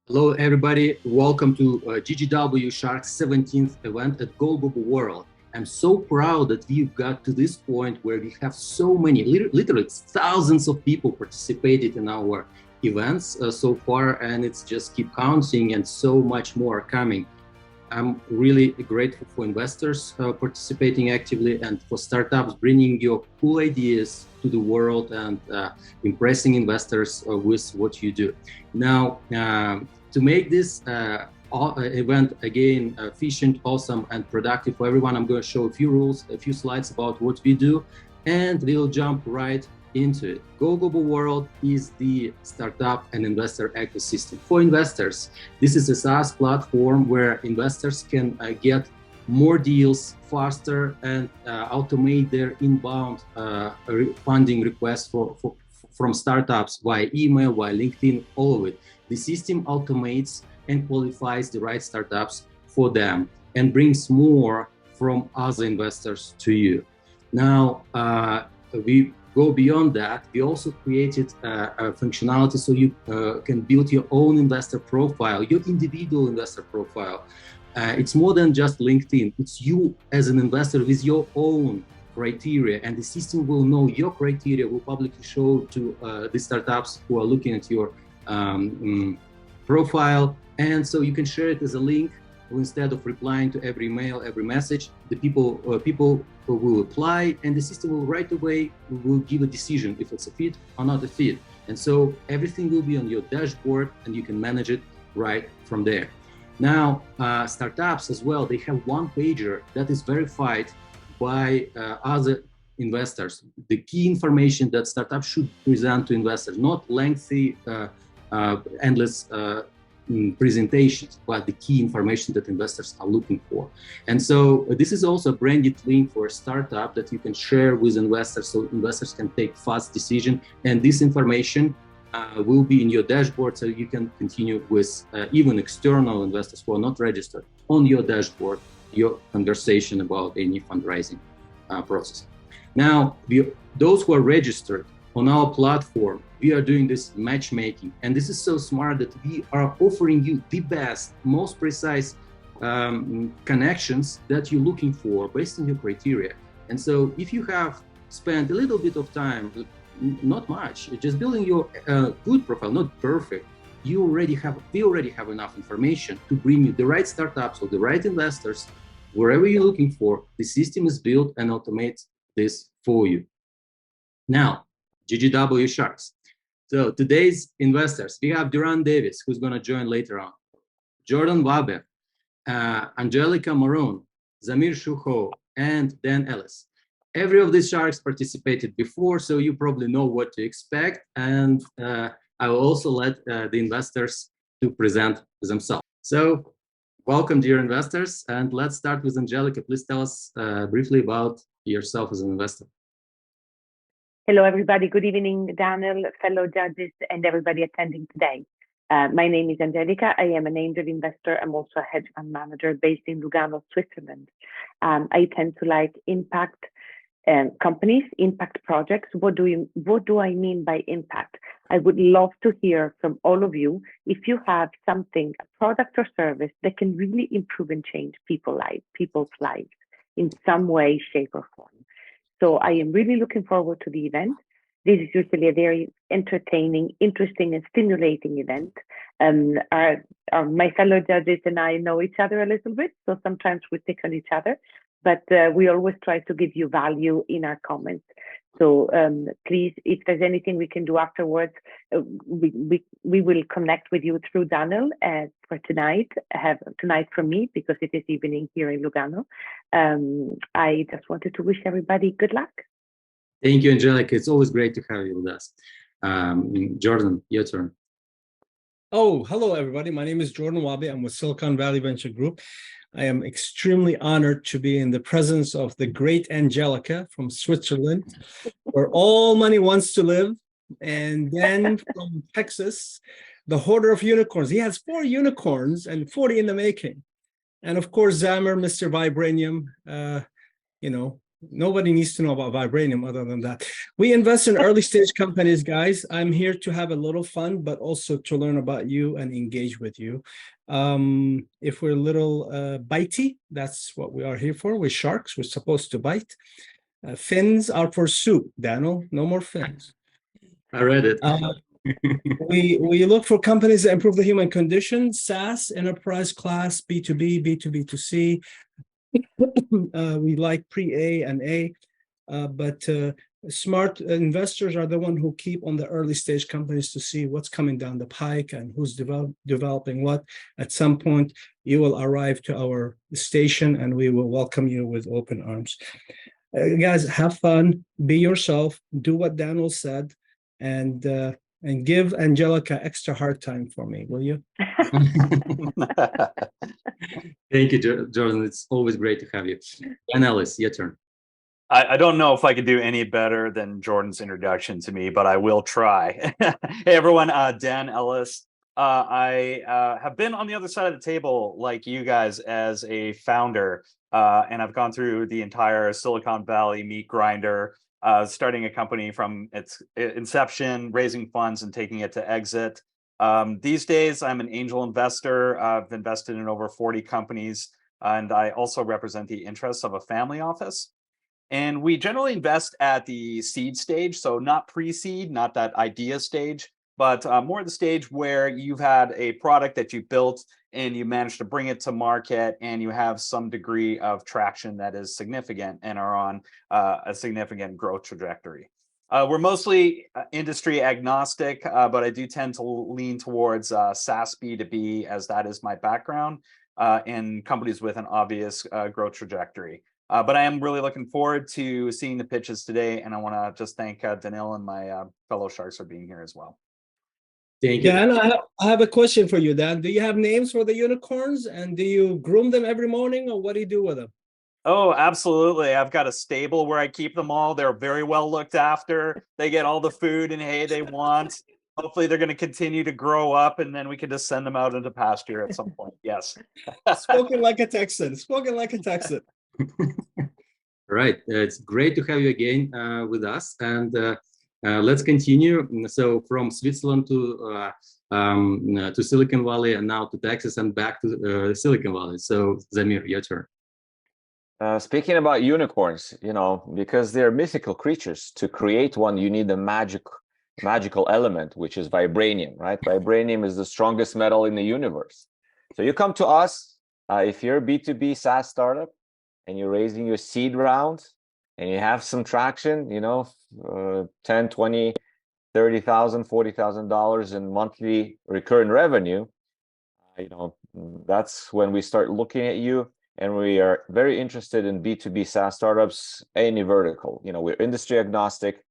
Hello, everybody. Welcome to GGW Sharks 17th event at Global World. I'm so proud that we've got to this point where we have so many, literally thousands of people participated in our events so far, and it's just keep counting and so much more coming. I'm really grateful for investors participating actively and for startups bringing your cool ideas to the world and impressing investors with what you do. Now, to make this event again efficient, awesome, and productive for everyone, I'm going to show a few rules, a few slides about what we do, and we'll jump right into it. Go Global World is the startup and investor ecosystem. For investors, this is a SaaS platform where investors can get more deals faster and automate their inbound funding requests from startups via email, via LinkedIn, all of it. The system automates and qualifies the right startups for them and brings more from other investors to you. Now, we go beyond that. We also created a functionality so you can build your own investor profile, your individual investor profile. It's more than just LinkedIn. It's you as an investor with your own criteria, and the system will know your criteria, will publicly show to the startups who are looking at your profile. And so you can share it as a link. Instead of replying to every mail, every message, the people will apply, and the system will right away will give a decision if it's a fit or not a fit. And so everything will be on your dashboard, and you can manage it right from there. Now, startups as well, they have one pager that is verified by other investors. The key information that startups should present to investors, not lengthy, endless presentations, but the key information that investors are looking for. And so this is also a branded link for a startup that you can share with investors so investors can take fast decision. And this information will be in your dashboard, so you can continue with even external investors who are not registered on your dashboard, your conversation about any fundraising process. Now, those who are registered on our platform, we are doing this matchmaking, and this is so smart that we are offering you the best, most precise connections that you're looking for based on your criteria. And so if you have spent a little bit of time, not much, just building your good profile, not perfect, we already have enough information to bring you the right startups or the right investors wherever you're looking for. The system is built and automates this for you. Now, GGW Sharks. So today's investors, we have Duránd F, who's going to join later on, Wahbeh, Angelica Morrone, Zamir Shukho, and then Ellis. Every of these sharks participated before, so you probably know what to expect. And I will also let the investors to present themselves. So welcome, dear investors. And let's start with Angelica. Please tell us briefly about yourself as an investor. Hello, everybody. Good evening, Daniel, fellow judges, and everybody attending today. My name is Angelica. I am an angel investor. I'm also a hedge fund manager based in Lugano, Switzerland. I tend to like impact companies, impact projects. What do I mean by impact? I would love to hear from all of you if you have something, a product or service that can really improve and change people's lives in some way, shape, or form. So I am really looking forward to the event. This is usually a very entertaining, interesting, and stimulating event. My fellow judges and I know each other a little bit, so sometimes we pick on each other, but we always try to give you value in our comments. So please, if there's anything we can do afterwards, we will connect with you through Daniel for tonight. Tonight for me, because it is evening here in Lugano. I just wanted to wish everybody good luck. Thank you, Angelica. It's always great to have you with us. Jordan, your turn. Oh, hello, everybody. My name is Jordan Wahbeh. I'm with Silicon Valley Venture Group. I am extremely honored to be in the presence of the great Angelica from Switzerland, where all money wants to live. And then from Texas, the hoarder of unicorns. He has 4 unicorns and 40 in the making. And of course, Zamir, Mr. Vibranium, nobody needs to know about Vibranium other than that. We invest in early stage companies, guys. I'm here to have a little fun, but also to learn about you and engage with you. If we're a little bitey, that's what we are here for. We're sharks. We're supposed to bite. Fins are for soup, Daniel. No more fins. I read it. We look for companies that improve the human condition, SaaS, enterprise class, B2B, B2B2C. We like pre-A and A, but smart investors are the one who keep on the early stage companies to see what's coming down the pike and who's developing what. At some point, you will arrive to our station and we will welcome you with open arms. Guys, have fun, be yourself, do what Daniel said, and give Angelica extra hard time for me, will you? Thank you, Jordan. It's always great to have you. And Ellis, your turn. I don't know if I could do any better than Jordan's introduction to me, but I will try. Hey, everyone, Dan Ellis. I have been on the other side of the table like you guys as a founder, and I've gone through the entire Silicon Valley meat grinder, starting a company from its inception, raising funds and taking it to exit. These days, I'm an angel investor. I've invested in over 40 companies, and I also represent the interests of a family office. And we generally invest at the seed stage, so not pre-seed, not that idea stage, but more the stage where you've had a product that you built and you managed to bring it to market and you have some degree of traction that is significant and are on a significant growth trajectory. We're mostly industry agnostic, but I do tend to lean towards SaaS B2B, as that is my background, in companies with an obvious growth trajectory. But I am really looking forward to seeing the pitches today, and I want to just thank Daniil and my fellow Sharks for being here as well. Thank you. Dan, I have a question for you, Dan. Do you have names for the unicorns, and do you groom them every morning, or what do you do with them? Oh, absolutely. I've got a stable where I keep them all. They're very well looked after. They get all the food and hay they want. Hopefully they're going to continue to grow up, and then we can just send them out into pasture at some point. Yes. Spoken like a Texan. Spoken like a Texan. Right. It's great to have you again with us. And let's continue. So from Switzerland to Silicon Valley, and now to Texas, and back to Silicon Valley. So Zamir, your turn. Speaking about unicorns, you know, because they're mythical creatures, to create one, you need a magical element, which is vibranium, right? Vibranium is the strongest metal in the universe. So you come to us, if you're a B2B SaaS startup and you're raising your seed round and you have some traction, you know, 10, 20, 30,000, $40,000 in monthly recurring revenue, you know, that's when we start looking at you. And we are very interested in B2B SaaS startups, any vertical. You know, we're industry agnostic.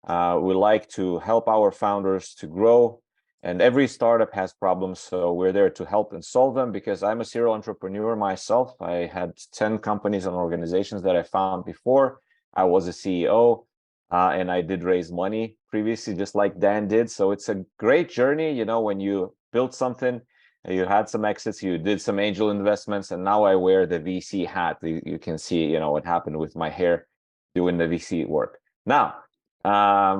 We like to help our founders to grow, and every startup has problems. So we're there to help and solve them, because I'm a serial entrepreneur myself. I had 10 companies and organizations that I found before. I was a CEO, and I did raise money previously, just like Dan did. So it's a great journey, you know, when you build something. You had some exits, you did some angel investments, and now I wear the VC hat. You can see, you know, what happened with my hair doing the VC work. Now,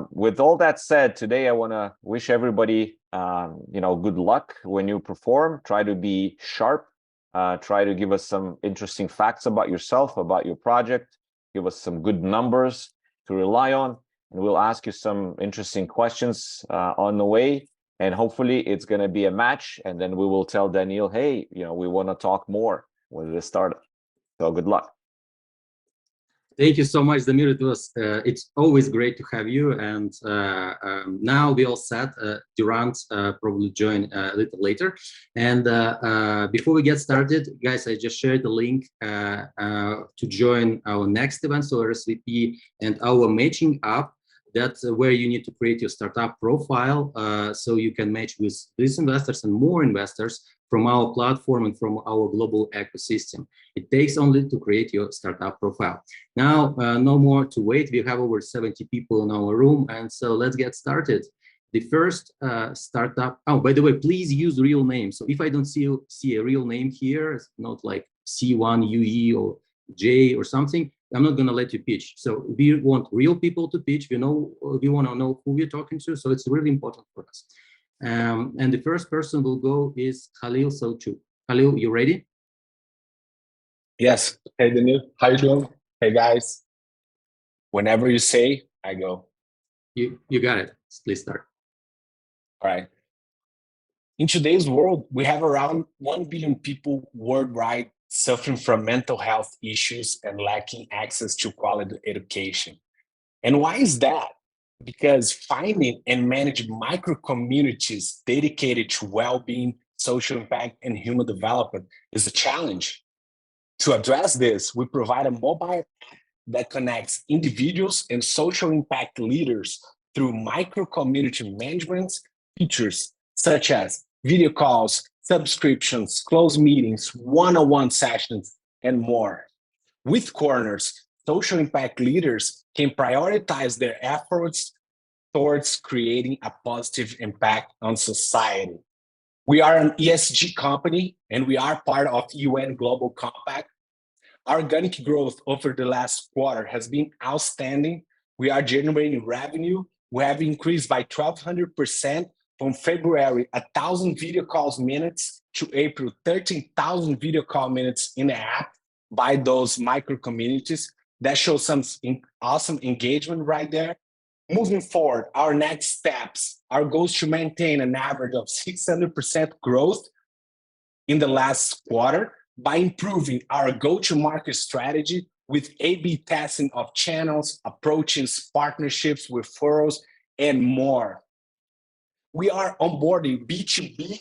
with all that said, today I want to wish everybody, you know, good luck when you perform. Try to be sharp. Try to give us some interesting facts about yourself, about your project. Give us some good numbers to rely on, and we'll ask you some interesting questions on the way. And hopefully it's going to be a match. And then we will tell Daniil, hey, you know, we want to talk more with this startup. So good luck. Thank you so much, Zamir. It's always great to have you. And now we all set. Duránd probably join a little later. And before we get started, guys, I just shared the link to join our next event, so RSVP, and our matching app. That's where you need to create your startup profile, so you can match with these investors and more investors from our platform and from our global ecosystem. It takes only to create your startup profile. Now, no more to wait. We have over 70 people in our room, and so let's get started. The first startup. Oh, by the way, please use real names. So if I don't see a real name here, it's not like C1UE or J or something. I'm not going to let you pitch. So we want real people to pitch. We want to know who we're talking to. So it's really important for us. And the first person will go is Khalil Selçuk. Khalil, you ready? Yes. Hey, Daniel. How you doing? Hey, guys. Whenever you say, I go. You got it. Please start. All right. In today's world, we have around 1 billion people worldwide suffering from mental health issues and lacking access to quality education. And why is that? Because finding and managing micro communities dedicated to well-being, social impact, and human development is a challenge. To address this, we provide a mobile app that connects individuals and social impact leaders through micro community management features such as video calls, subscriptions, closed meetings, one-on-one sessions, and more. With corners, social impact leaders can prioritize their efforts towards creating a positive impact on society. We are an ESG company and we are part of UN Global Compact. Our organic growth over the last quarter has been outstanding. We are generating revenue. We have increased by 1,200% from February, 1,000 video calls minutes to April, 13,000 video call minutes in the app by those micro communities. That shows some awesome engagement right there. Moving forward, our next steps, our goal is to maintain an average of 600% growth in the last quarter by improving our go-to-market strategy with A/B testing of channels, approaches, partnerships, referrals, and more. We are onboarding B2B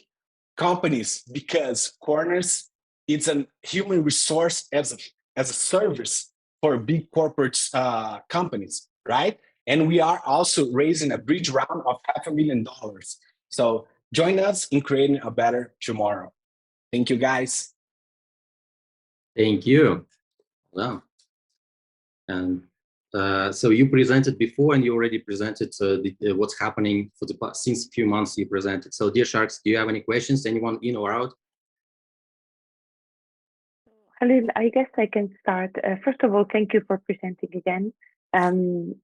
companies because Corners is a human resource as a service for big corporate companies, right? And we are also raising a bridge round of $500,000. So join us in creating a better tomorrow. Thank you, guys. Thank you. Wow. And so you presented before, and you already presented what's happening for the past since a few months. You presented. So, dear Sharks, do you have any questions? Anyone in or out? Khalil, I guess I can start. First of all, thank you for presenting again. And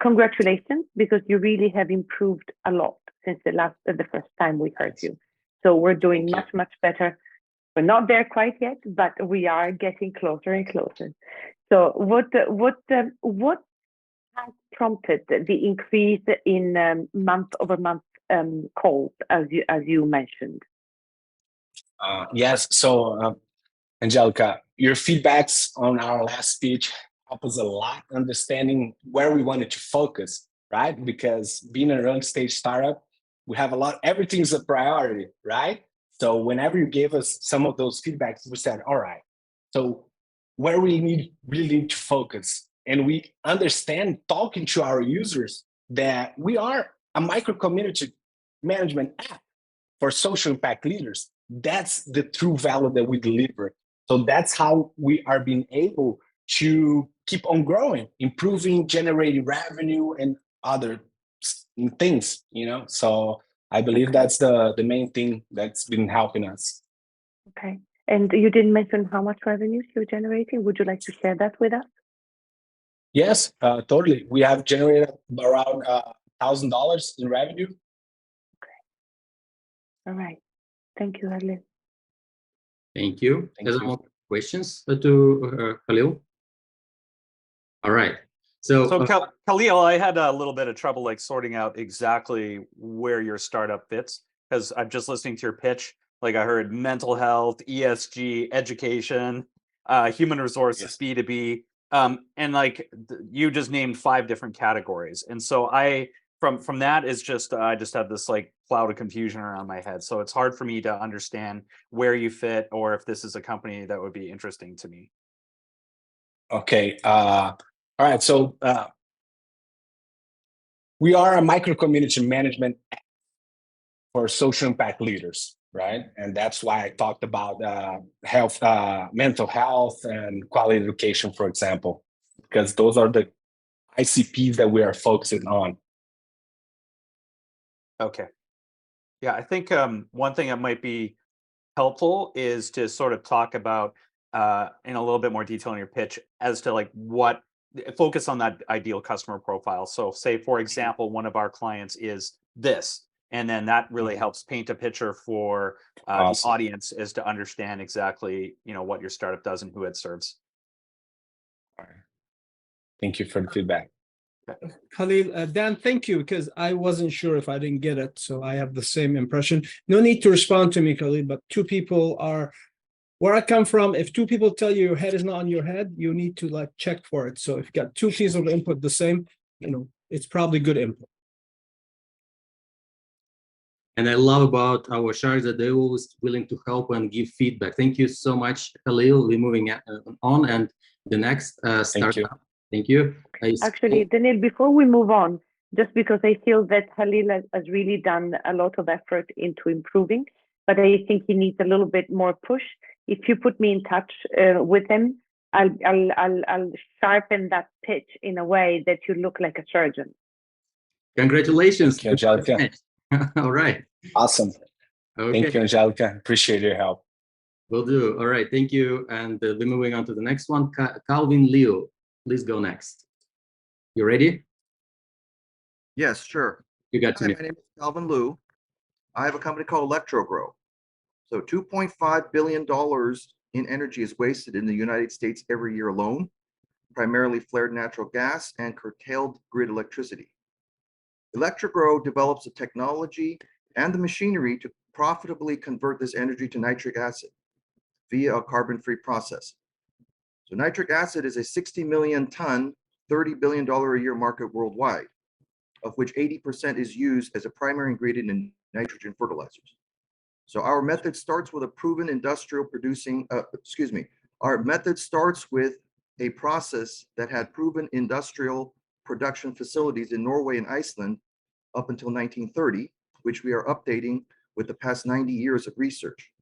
congratulations, because you really have improved a lot since the first time we heard you. So we're doing much better. We're not there quite yet, but we are getting closer and closer. So what has prompted the increase in month-over-month calls, as you mentioned? Yes. So, Angelica, your feedbacks on our last speech help us a lot understanding where we wanted to focus, right? Because being an early stage startup, we have everything's a priority, right? So whenever you gave us some of those feedbacks, we said, all right, so where we really need to focus. And we understand, talking to our users, that we are a micro community management app for social impact leaders. That's the true value that we deliver. So that's how we are being able to keep on growing, improving, generating revenue and other things, So I believe that's the main thing that's been helping us. Okay. And you didn't mention how much revenue you're generating. Would you like to share that with us? Yes, totally. We have generated around $1,000 in revenue. Okay. All right. Thank you, Ellis. Thank you. There's more questions to Khalil? All right. So Khalil, I had a little bit of trouble sorting out exactly where your startup fits, because I'm just listening to your pitch. I heard mental health, ESG, education, human resources, B2B, and you just named 5 different categories. And so from that is I just have this cloud of confusion around my head. So it's hard for me to understand where you fit, or if this is a company that would be interesting to me. Okay. All right. So we are a micro community management app for social impact leaders, right? And that's why I talked about health, mental health, and quality education, for example, because those are the ICPs that we are focusing on. Okay. Yeah, I think one thing that might be helpful is to sort of talk about in a little bit more detail in your pitch as to like what focus on that ideal customer profile. So say, for example, one of our clients is this, and then that really helps paint a picture for the audience as to understand exactly, what your startup does and who it serves. All right. Thank you for the feedback. Khalil, Dan, thank you, because I wasn't sure if I didn't get it, so I have the same impression. No need to respond to me, Khalil, but two people are where I come from. If two people tell you your head is not on your head, you need to like check for it. So if you got two pieces of input the same, it's probably good input. And I love about our sharks that they're always willing to help and give feedback. Thank you so much, Khalil. We're moving on, and the next startup. Thank you. Actually, Daniel, before we move on, just because I feel that Khalil has really done a lot of effort into improving, but I think he needs a little bit more push. If you put me in touch with him, I'll sharpen that pitch in a way that you look like a surgeon. Congratulations. Thank you, Angelica. All right. Awesome. Okay. Thank you, Angelica. Appreciate your help. Will do. All right. Thank you. And we're moving on to the next one. Calvin Liu, please go next. You ready? Yes, sure. You got to me. My name is Calvin Liu. I have a company called ElectroGrow. So $2.5 billion in energy is wasted in the United States every year alone, primarily flared natural gas and curtailed grid electricity. ElectroGrow develops the technology and the machinery to profitably convert this energy to nitric acid via a carbon-free process. So nitric acid is a 60 million ton, $30 billion a year market worldwide, of which 80% is used as a primary ingredient in nitrogen fertilizers. So our method starts with a proven industrial producing, our method starts with a process that had proven industrial production facilities in Norway and Iceland up until 1930, which we are updating with the past 90 years of research.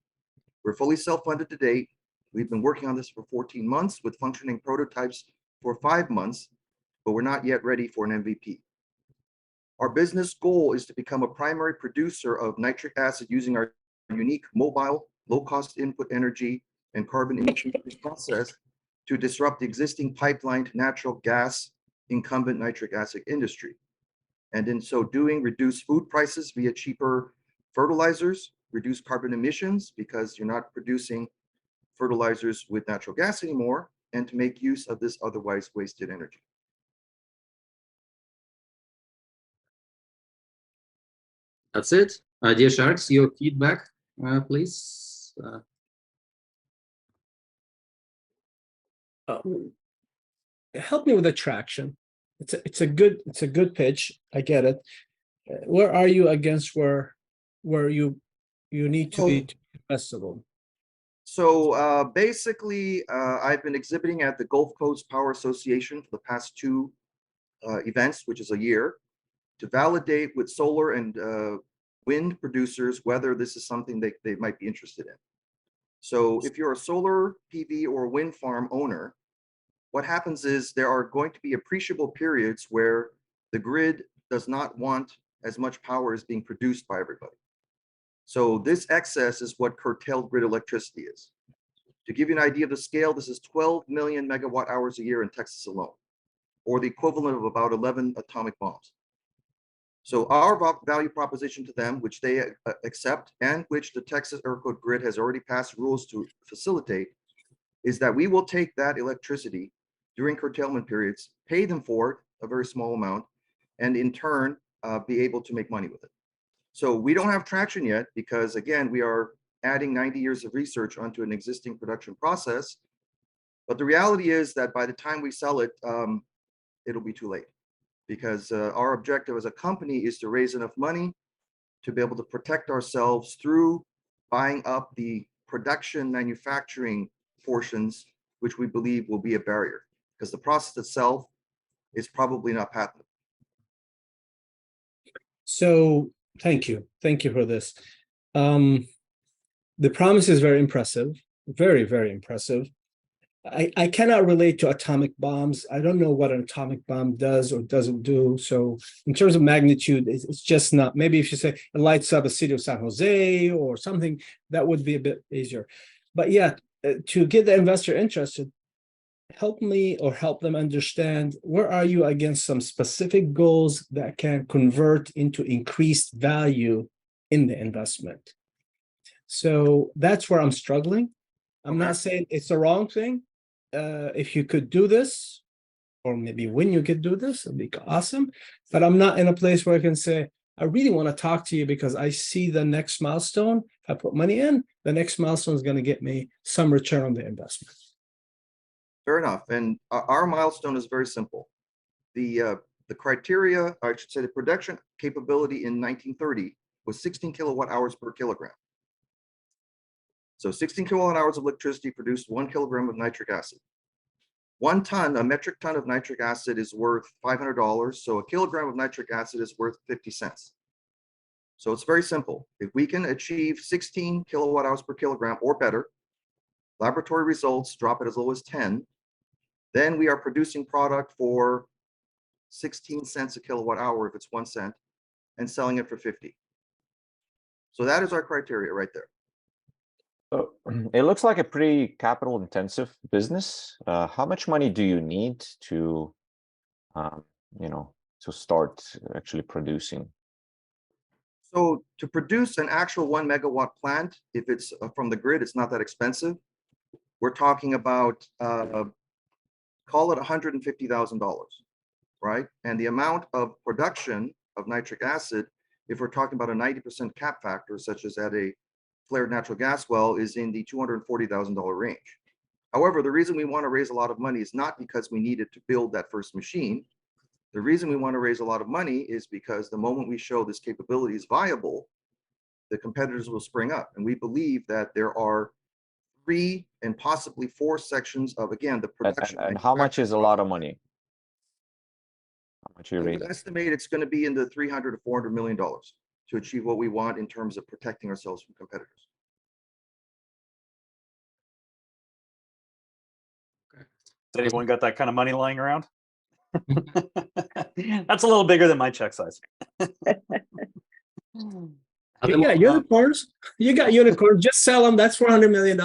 We're fully self-funded to date. We've been working on this for 14 months with functioning prototypes for 5 months, but we're not yet ready for an MVP. Our business goal is to become a primary producer of nitric acid using our unique mobile, low-cost input energy and carbon emission process to disrupt the existing pipelined natural gas incumbent nitric acid industry. And in so doing, reduce food prices via cheaper fertilizers, reduce carbon emissions because you're not producing fertilizers with natural gas anymore, and to make use of this otherwise wasted energy. That's it. Dear Sharks, your feedback, please. Help me with the traction. It's a good pitch. I get it. Where are you against where you need to be investable? So basically, I've been exhibiting at the Gulf Coast Power Association for the past 2 events, which is a year, to validate with solar and wind producers whether this is something they might be interested in. So if you're a solar PV or wind farm owner, what happens is there are going to be appreciable periods where the grid does not want as much power as being produced by everybody. So this excess is what curtailed grid electricity is. To give you an idea of the scale, this is 12 million megawatt hours a year in Texas alone, or the equivalent of about 11 atomic bombs. So our value proposition to them, which they accept and which the Texas ERCOT grid has already passed rules to facilitate, is that we will take that electricity during curtailment periods, pay them for it, a very small amount, and in turn, be able to make money with it. So we don't have traction yet because, again, we are adding 90 years of research onto an existing production process. But the reality is that by the time we sell it, it'll be too late, because our objective as a company is to raise enough money to be able to protect ourselves through buying up the production manufacturing portions, which we believe will be a barrier, because the process itself is probably not patentable. So thank you for this. The promise is very impressive, very, very impressive. I cannot relate to atomic bombs. I don't know what an atomic bomb does or doesn't do. So in terms of magnitude, it's just not. Maybe if you say it lights up the city of San Jose or something, that would be a bit easier. But yeah, to get the investor interested, help me or help them understand where are you against some specific goals that can convert into increased value in the investment. So that's where I'm struggling. I'm not saying it's the wrong thing. If you could do this, or maybe when you could do this, it'd be awesome. But I'm not in a place where I can say, I really want to talk to you because I see the next milestone. If I put money in, the next milestone is going to get me some return on the investment. Fair enough. And our milestone is very simple. The criteria, I should say, the production capability in 1930 was 16 kilowatt hours per kilogram. So 16 kilowatt hours of electricity produced 1 kilogram of nitric acid. 1 ton, a metric ton of nitric acid is worth $500. So a kilogram of nitric acid is worth 50 cents. So it's very simple. If we can achieve 16 kilowatt hours per kilogram or better, laboratory results drop it as low as 10, then we are producing product for 16 cents a kilowatt hour if it's 1 cent, and selling it for 50. So that is our criteria right there. So it looks like a pretty capital intensive business. How much money do you need to, to start actually producing? So to produce an actual 1 megawatt plant, if it's from the grid, it's not that expensive. We're talking about, call it $150,000, right? And the amount of production of nitric acid, if we're talking about a 90% cap factor, such as at a flared natural gas well, is in the $240,000 range. However, the reason we want to raise a lot of money is not because we needed to build that first machine. The reason we want to raise a lot of money is because the moment we show this capability is viable, the competitors will spring up. And we believe that there are 3 and possibly 4 sections of, again, the production. And how much is a lot of money? How much you I raise? would estimate it's going to be in the $300 to $400 million to achieve what we want in terms of protecting ourselves from competitors. Has anyone got that kind of money lying around? That's a little bigger than my check size. You got unicorns. You got unicorns. Just sell them. That's $400 million.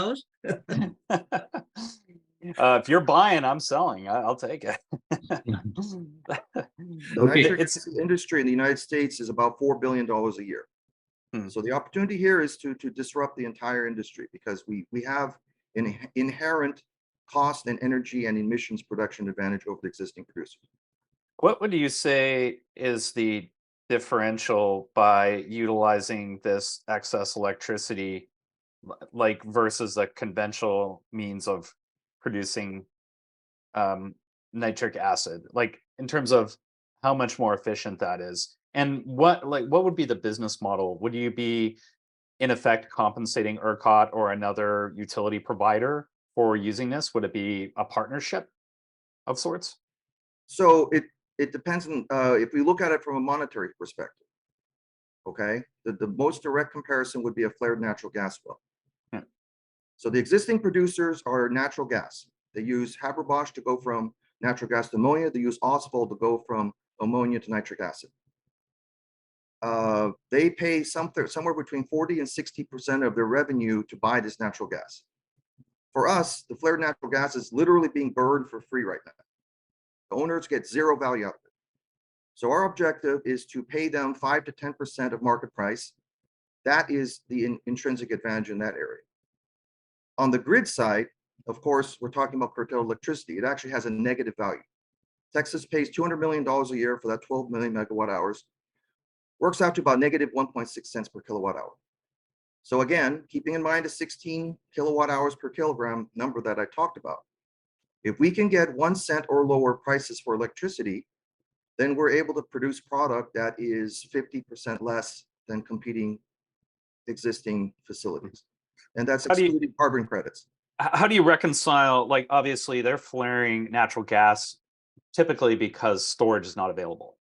If you're buying, I'm selling. I'll take it. The nitric acid industry in the United States is about $4 billion a year. So the opportunity here is to disrupt the entire industry, because we have an inherent cost and energy and emissions production advantage over the existing producers. What would you say is the differential by utilizing this excess electricity, like versus a conventional means of producing nitric acid, like in terms of how much more efficient that is? And what would be the business model? Would you be in effect compensating ERCOT or another utility provider for using this? Would it be a partnership of sorts? So it depends on, if we look at it from a monetary perspective, okay, the most direct comparison would be a flared natural gas well. So the existing producers are natural gas. They use Haber-Bosch to go from natural gas to ammonia. They use Oswald to go from ammonia to nitric acid. They pay somewhere between 40 and 60% of their revenue to buy this natural gas. For us, the flared natural gas is literally being burned for free right now. The owners get zero value out of it. So our objective is to pay them 5 to 10% of market price. That is the intrinsic advantage in that area. On the grid side, of course, we're talking about curtailed electricity. It actually has a negative value. Texas pays $200 million a year for that 12 million megawatt hours. Works out to about negative 1.6 cents per kilowatt hour. So again, keeping in mind the 16 kilowatt hours per kilogram number that I talked about, if we can get 1 cent or lower prices for electricity, then we're able to produce product that is 50% less than competing existing facilities. And that's excluding carbon credits. How do you reconcile, like, obviously they're flaring natural gas typically because storage is not available.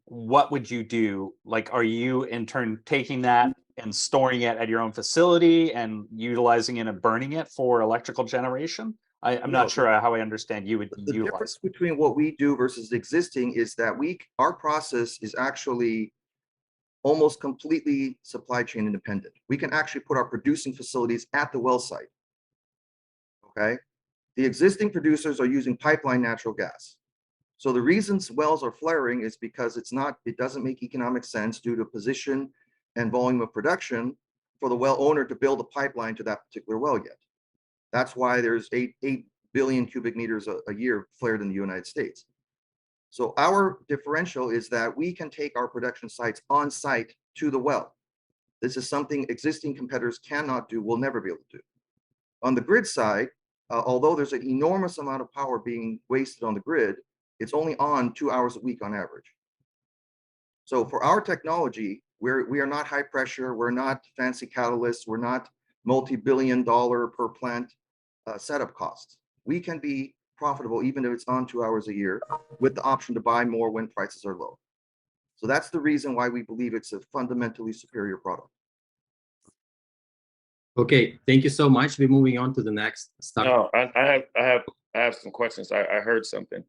What would you do? Like, are you in turn taking that and storing it at your own facility and utilizing it and burning it for electrical generation? I'm not sure how I understand you would the utilize. Difference between what we do versus existing is that our process is actually almost completely supply chain independent. We can actually put our producing facilities at the well site. Okay. The existing producers are using pipeline natural gas. So the reasons wells are flaring is because it doesn't make economic sense due to position and volume of production for the well owner to build a pipeline to that particular well yet. That's why there's 8 billion cubic meters a year flared in the United States. So our differential is that we can take our production sites on site to the well. This is something existing competitors cannot do, will never be able to do. On the grid side, although there's an enormous amount of power being wasted on the grid, it's only on 2 hours a week on average. So for our technology, we are not high pressure, we're not fancy catalysts, we're not multi-billion-dollar per plant setup costs. We can be profitable even if it's on 2 hours a year with the option to buy more when prices are low. So that's the reason why we believe it's a fundamentally superior product. Okay, thank you so much. We're moving on to the next stuff. No, I have some questions. I heard something.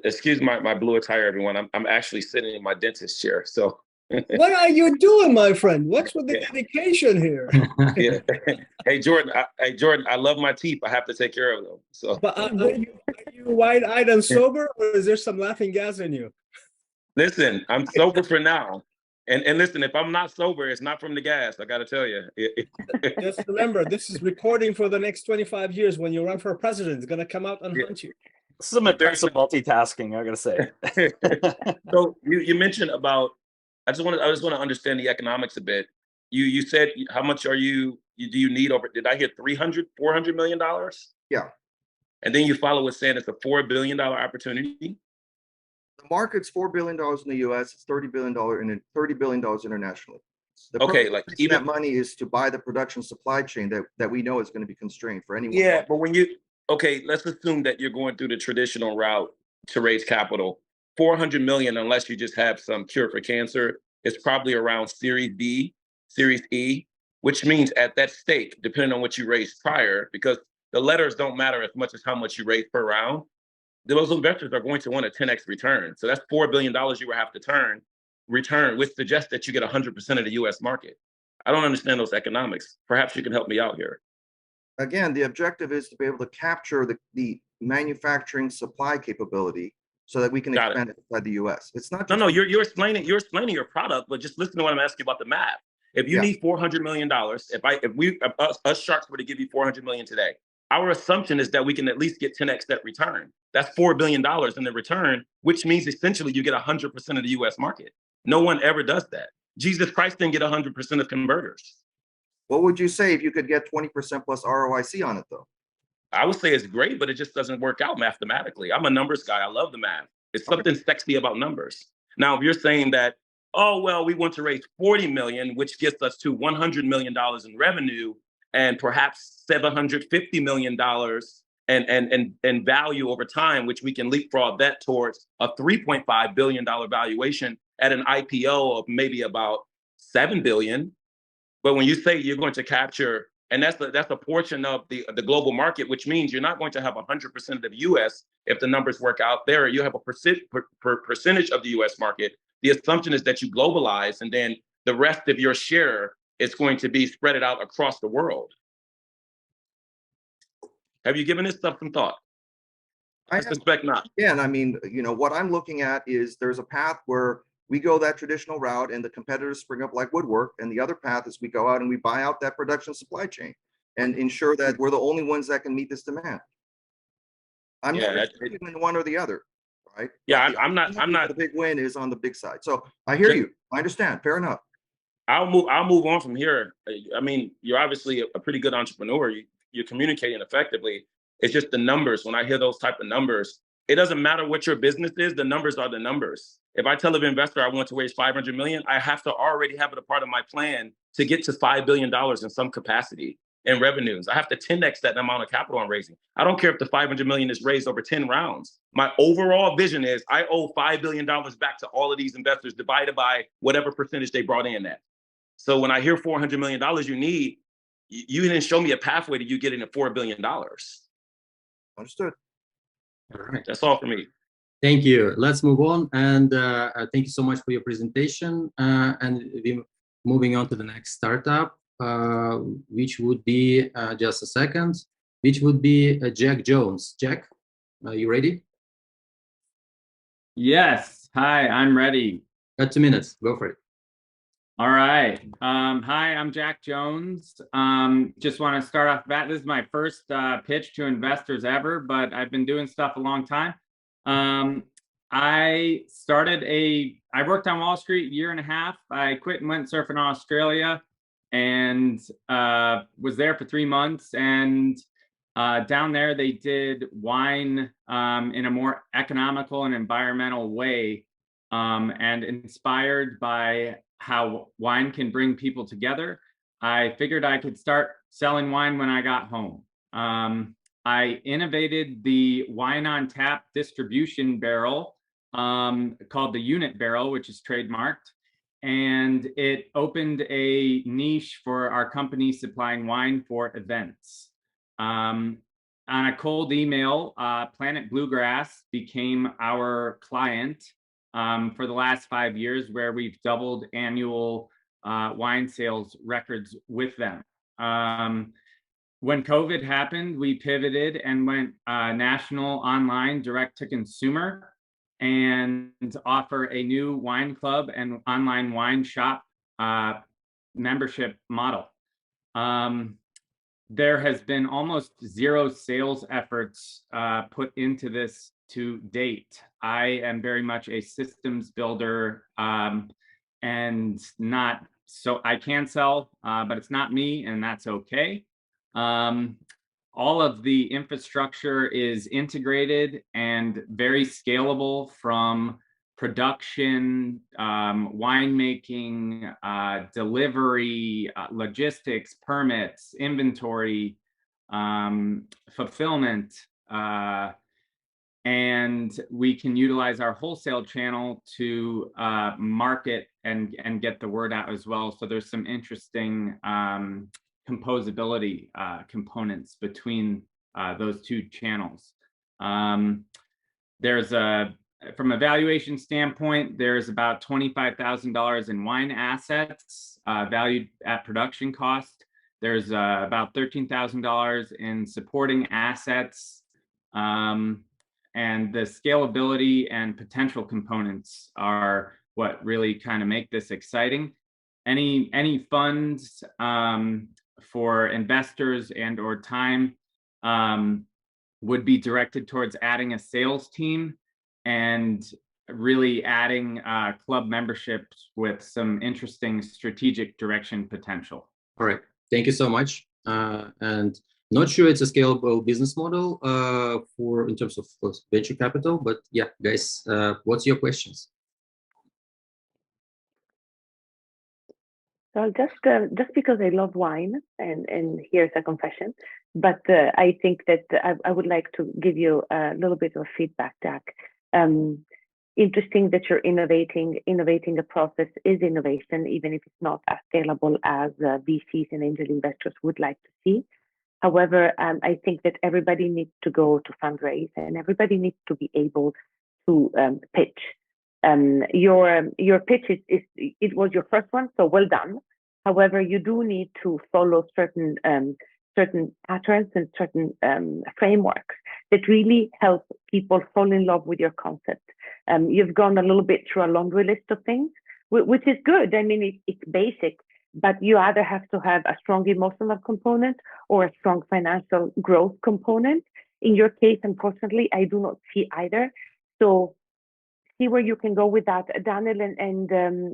Excuse my blue attire, everyone. I'm actually sitting in my dentist chair. So What are you doing, my friend? What's with the dedication here? yeah. Hey Jordan, I love my teeth. I have to take care of them. So But are you wide-eyed and sober, or is there some laughing gas in you? listen, I'm sober for now. And listen, if I'm not sober, it's not from the gas. I got to tell you. Just remember, this is recording for the next 25 years. When you run for president, it's going to come out and hunt you. Some impressive multitasking, I gotta say. So you mentioned about. I just want to understand the economics a bit. You said how much do you need over? Did I hear $400 million? Yeah. And then you follow with saying it's a $4 billion opportunity. The market's $4 billion in the US, it's $30 billion internationally. The Okay, like even that money is to buy the production supply chain that we know is going to be constrained for anyone. Yeah, but let's assume that you're going through the traditional route to raise capital. 400 million, unless you just have some cure for cancer, is probably around Series B, Series E, which means at that stake, depending on what you raised prior, because the letters don't matter as much as how much you raise per round, those investors are going to want a 10x return. So that's $4 billion you will have to return, which suggests that you get 100% of the US market. I don't understand those economics. Perhaps you can help me out here. Again, the objective is to be able to capture the manufacturing supply capability so that we can expand it inside the US. It's not just you're explaining your product, but just listen to what I'm asking about the math. If you need $400 million, if us Sharks were to give you $400 million today, our assumption is that we can at least get 10x that return. That's $4 billion in the return, which means essentially you get 100% of the US market. No one ever does that. Jesus Christ didn't get 100% of converters. What would you say if you could get 20% plus ROIC on it, though? I would say it's great, but it just doesn't work out mathematically. I'm a numbers guy. I love the math. It's something sexy about numbers. Now, if you're saying that, oh, well, we want to raise 40 million, which gets us to $100 million in revenue and perhaps $750 million and value over time, which we can leapfrog that towards a $3.5 billion valuation at an IPO of maybe about $7 billion. But when you say you're going to capture, and that's a portion of the global market, which means you're not going to have 100% of the US if the numbers work out there. You have a percentage of the US market. The assumption is that you globalize, and then the rest of your share is going to be spread out across the world. Have you given this stuff some thought? I suspect not. Yeah, and I mean, what I'm looking at is there's a path where we go that traditional route and the competitors spring up like woodwork. And the other path is we go out and we buy out that production supply chain and ensure that we're the only ones that can meet this demand. I'm not in one or the other, right? Yeah, I'm not. The big win is on the big side. So I hear you. I understand. Fair enough. I'll move on from here. I mean, you're obviously a pretty good entrepreneur. You're communicating effectively. It's just the numbers. When I hear those type of numbers, it doesn't matter what your business is. The numbers are the numbers. If I tell an investor I want to raise 500 million, I have to already have it a part of my plan to get to $5 billion in some capacity in revenues. I have to 10x that amount of capital I'm raising. I don't care if the 500 million is raised over 10 rounds. My overall vision is I owe $5 billion back to all of these investors divided by whatever percentage they brought in at. So when I hear $400 million you didn't show me a pathway to you getting to $4 billion. Understood. All right. That's all for me. Thank you. Let's move on. And thank you so much for your presentation. And we're moving on to the next startup, which would be, just a second, which would be Jack Jones. Jack, are you ready? Yes. Hi, I'm ready. Got 2 minutes. Go for it. All right. Hi, I'm Jack Jones. Just want to start off that this is my first pitch to investors ever, but I've been doing stuff a long time. I worked on Wall Street a year and a half. I quit and went surfing in Australia and was there for 3 months. And down there, they did wine in a more economical and environmental way, and inspired by how wine can bring people together, I figured I could start selling wine when I got home. I innovated the wine on tap distribution barrel called the unit barrel, which is trademarked. And it opened a niche for our company supplying wine for events. On a cold email, Planet Bluegrass became our client for the last 5 years, where we've doubled annual wine sales records with them. When COVID happened, we pivoted and went national online direct to consumer and offer a new wine club and online wine shop membership model. There has been almost zero sales efforts put into this to date. I am very much a systems builder and not, so I can sell, but it's not me, and that's okay. All of the infrastructure is integrated and very scalable, from production, winemaking, delivery, logistics, permits, inventory, fulfillment, and we can utilize our wholesale channel to market and get the word out as well. So there's some interesting composability components between those two channels. From a valuation standpoint, there's about $25,000 in wine assets valued at production cost. There's about $13,000 in supporting assets. And the scalability and potential components are what really kind of make this exciting. Any funds for investors and or time would be directed towards adding a sales team and really adding club memberships with some interesting strategic direction potential. All right, thank you so much. And not sure it's a scalable business model in terms of venture capital, but yeah, guys, what's your questions? So just because I love wine, and here's a confession, but I think that I would like to give you a little bit of feedback, Jack. Interesting that you're innovating a process is innovation, even if it's not as scalable as VCs and angel investors would like to see. However, I think that everybody needs to go to fundraise, and everybody needs to be able to pitch. Your pitch it was your first one, so well done. However, you do need to follow certain patterns and certain frameworks that really help people fall in love with your concept. You've gone a little bit through a laundry list of things, which is good. I mean, it's basic, but you either have to have a strong emotional component or a strong financial growth component. In your case, unfortunately, I do not see either. So see where you can go with that. Daniel and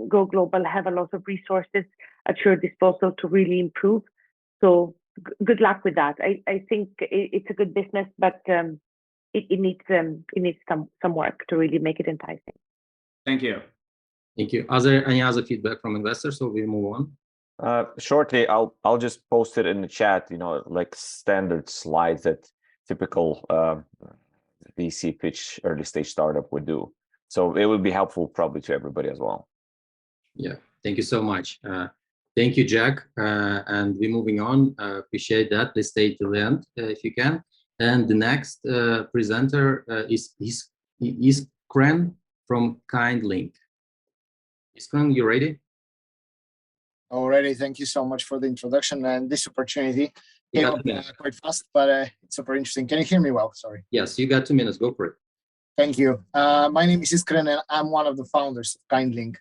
Go Global have a lot of resources at your disposal to really improve. So good luck with that. I think it's a good business, but it needs some work to really make it enticing. Thank you. Thank you. Are there any other feedback from investors, or we move on? Shortly, I'll just post it in the chat, like standard slides that typical VC pitch early stage startup would do. So it would be helpful probably to everybody as well. Yeah, thank you so much. Thank you, Jack. And we're moving on. Appreciate that. Please stay till the end if you can. And the next presenter is Iskren from KindLink. Iskren, you ready? Already, thank you so much for the introduction and this opportunity. Came up quite fast, but it's super interesting. Can you hear me well? Sorry. Yes, you got 2 minutes. Go for it. Thank you. My name is Iskren and I'm one of the founders of KindLink.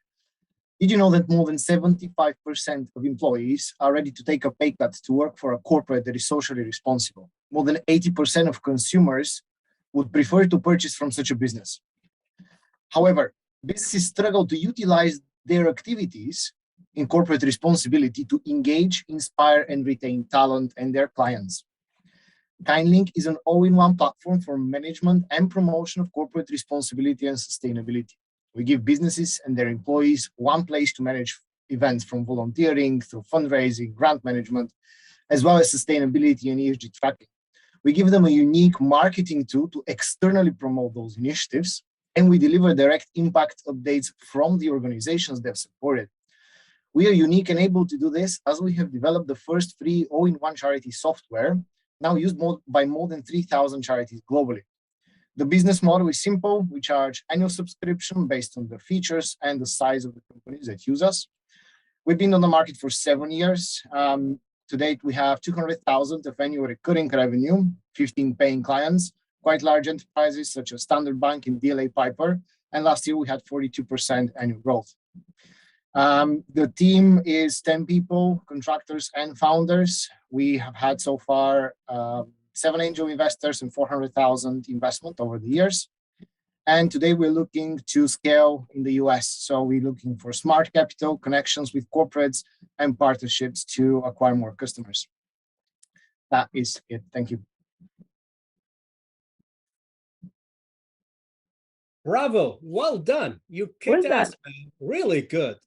Did you know that more than 75% of employees are ready to take a pay cut to work for a corporate that is socially responsible? More than 80% of consumers would prefer to purchase from such a business. However, businesses struggle to utilize their activities in corporate responsibility to engage, inspire, and retain talent and their clients. KindLink is an all-in-one platform for management and promotion of corporate responsibility and sustainability. We give businesses and their employees one place to manage events from volunteering through fundraising, grant management, as well as sustainability and ESG tracking. We give them a unique marketing tool to externally promote those initiatives, and we deliver direct impact updates from the organizations they've supported. We are unique and able to do this as we have developed the first free all-in-one charity software, now used by more than 3,000 charities globally. The business model is simple. We charge annual subscription based on the features and the size of the companies that use us. We've been on the market for 7 years. To date, we have 200,000 of annual recurring revenue, 15 paying clients, quite large enterprises such as Standard Bank and DLA Piper. And last year we had 42% annual growth. The team is 10 people, contractors and founders. We have had so far 7 angel investors and 400,000 investment over the years. And today we're looking to scale in the US. So we're looking for smart capital, connections with corporates and partnerships to acquire more customers. That is it. Thank you. Bravo. Well done. You kicked ass, man. Really good.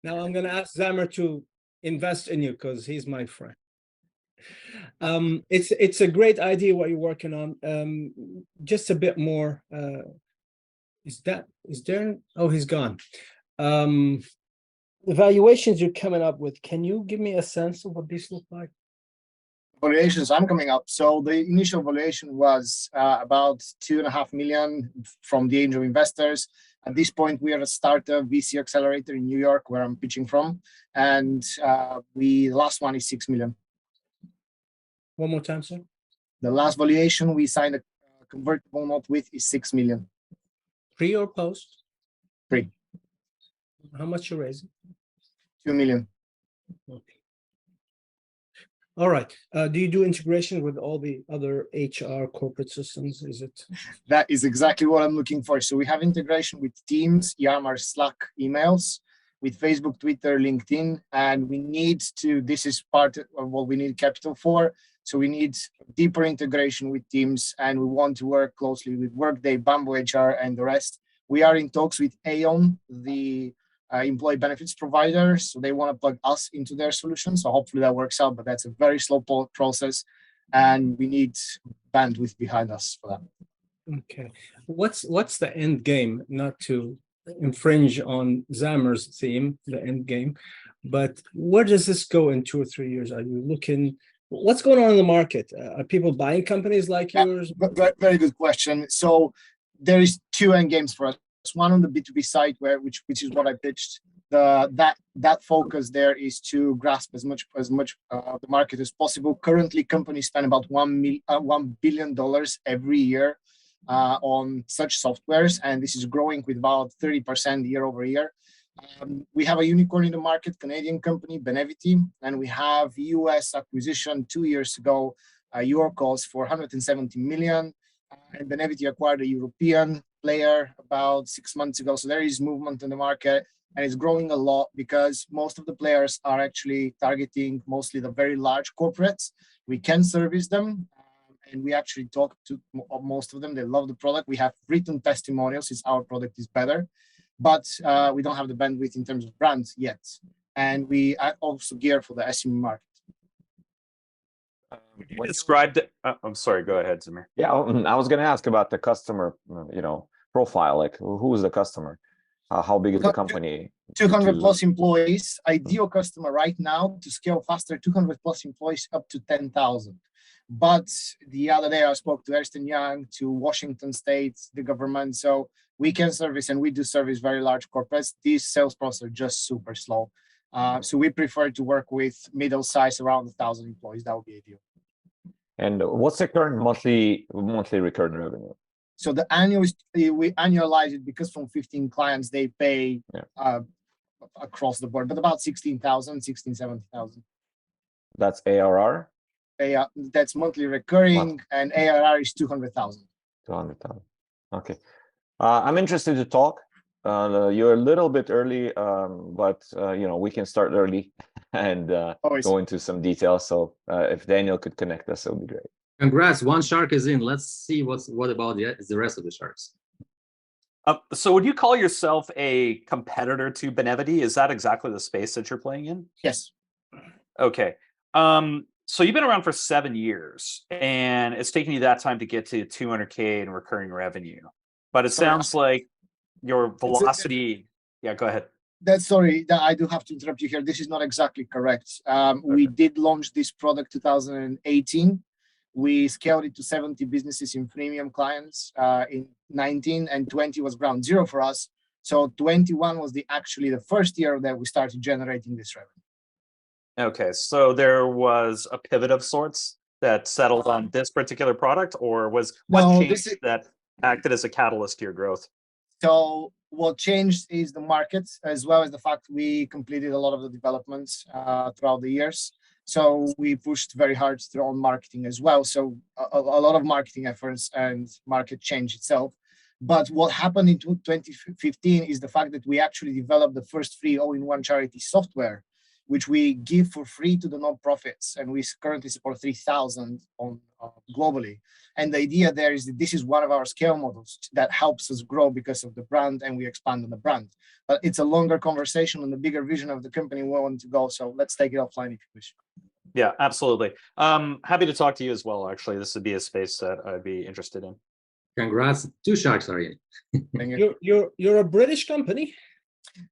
Now I'm going to ask Zamir to invest in you because he's my friend. It's a great idea what you're working on. Just a bit more. Is there? Oh, he's gone. The valuations you're coming up with, can you give me a sense of what these look like? Valuations I'm coming up. So the initial valuation was about 2.5 million from the angel investors. At this point, we are a startup VC accelerator in New York, where I'm pitching from, and the last one is 6 million. One more time, sir. The last valuation we signed a convertible note with is 6 million. Pre or post? Pre. How much you raising? 2 million. Okay. All right. Do you do integration with all the other HR corporate systems? Is it? That is exactly what I'm looking for. So we have integration with Teams, Yammer, Slack, emails, with Facebook, Twitter, LinkedIn, and we need to, this is part of what we need capital for. So we need deeper integration with Teams, and we want to work closely with Workday, Bamboo HR, and the rest. We are in talks with Aon, the employee benefits provider, so they want to plug us into their solution. So hopefully that works out, but that's a very slow process, and we need bandwidth behind us for that. Okay, what's the end game? Not to infringe on Zamir's theme, the end game, but where does this go in 2 or 3 years? Are you looking? What's going on in the market? Are people buying companies like yours? Very good question. So there is 2 end games for us. One on the B2B side, which is what I pitched. That focus there is to grasp as much the market as possible. Currently, companies spend about $1 billion every year on such softwares, and this is growing with about 30% year over year. We have a unicorn in the market, Canadian company, Benevity, and we have US acquisition 2 years ago, Eurocalls for 170 million, and Benevity acquired a European player about 6 months ago. So there is movement in the market, and it's growing a lot because most of the players are actually targeting mostly the very large corporates. We can service them, and we actually talk to most of them. They love the product. We have written testimonials since our product is better, but we don't have the bandwidth in terms of brands yet. And we also gear for the SME market. You described it. I'm sorry, go ahead, Zamir. Yeah, I was going to ask about the customer, profile, like who is the customer? How big is the company? 200 plus employees. Ideal customer right now to scale faster, 200 plus employees up to 10,000. But the other day I spoke to Ernst & Young, to Washington State, the government. So we can service, and we do service very large corporates. These sales processes are just super slow. So we prefer to work with middle size, around 1,000 employees. That would be ideal. And what's the current monthly recurring revenue? So the annual, we annualize it because from 15 clients, they pay across the board, but about 16,000, 17,000. That's ARR? That's monthly recurring, and ARR is 200,000. 200,000. Okay. I'm interested to talk. You're a little bit early, but we can start early and go into some details. So if Daniel could connect us, it would be great. Congrats, one shark is in. Let's see what about the rest of the sharks. So would you call yourself a competitor to Benevity? Is that exactly the space that you're playing in? Yes. Okay. So you've been around for 7 years, and it's taken you that time to get to 200K in recurring revenue. But it sounds like your velocity. Yeah, go ahead. Sorry, I do have to interrupt you here. This is not exactly correct. We did launch this product 2018. We scaled it to 70 businesses in freemium clients in 19, and 20 was ground zero for us. So 21 was actually the first year that we started generating this revenue. Okay, so there was a pivot of sorts that settled on this particular product, or what changed that acted as a catalyst to your growth? So what changed is the market, as well as the fact we completed a lot of the developments throughout the years. So we pushed very hard on marketing as well. So a lot of marketing efforts and market change itself. But what happened in 2015 is the fact that we actually developed the first free all-in-one charity software, which we give for free to the nonprofits, and we currently support 3,000 globally. And the idea there is that this is one of our scale models that helps us grow because of the brand, and we expand on the brand. But it's a longer conversation on the bigger vision of the company we want to go. So let's take it offline if you wish. Yeah, absolutely. Happy to talk to you as well. Actually, this would be a space that I'd be interested in. Congrats, 2 sharks are in. You're a British company.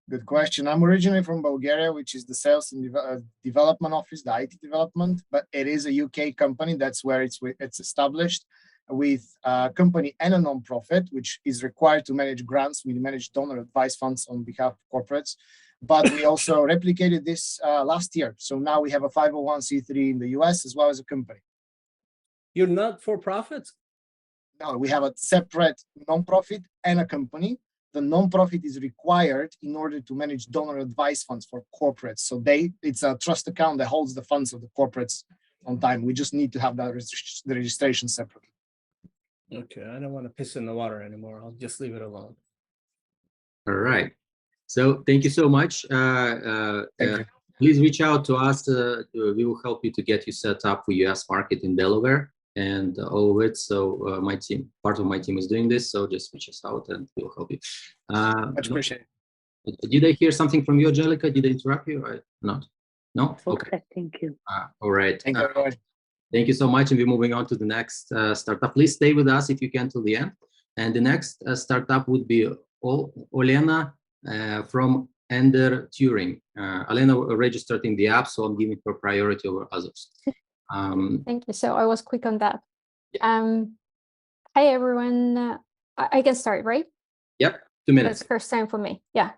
Good question. I'm originally from Bulgaria, which is the sales and development office, the IT development, but it is a UK company. That's where it's established, with a company and a non-profit, which is required to manage grants. We manage donor advice funds on behalf of corporates, but we also replicated this last year. So now we have a 501c3 in the US as well as a company. You're not for profit? No, we have a separate non-profit and a company. The non-profit is required in order to manage donor advice funds for corporates. So it's a trust account that holds the funds of the corporates on time. We just need to have the registration separately. Okay, I don't want to piss in the water anymore. I'll just leave it alone. All right. So thank you so much. Please reach out to us. We will help you to get you set up for US market in Delaware and all of it. So part of my team is doing this. So just reach us out and we'll help you. Much appreciated. Did I hear something from you, Angelica? Did I interrupt you? Or not? No? Okay. Thank you. All right. Thank you, everybody. Thank you so much. And we're moving on to the next startup. Please stay with us if you can till the end. And the next startup would be Olena from Ender Turing. Olena registered in the app, so I'm giving her priority over others. Thank you. So I was quick on that. Yeah. Hi, everyone. I can start, right? Yep, 2 minutes. That's first time for me. Yeah.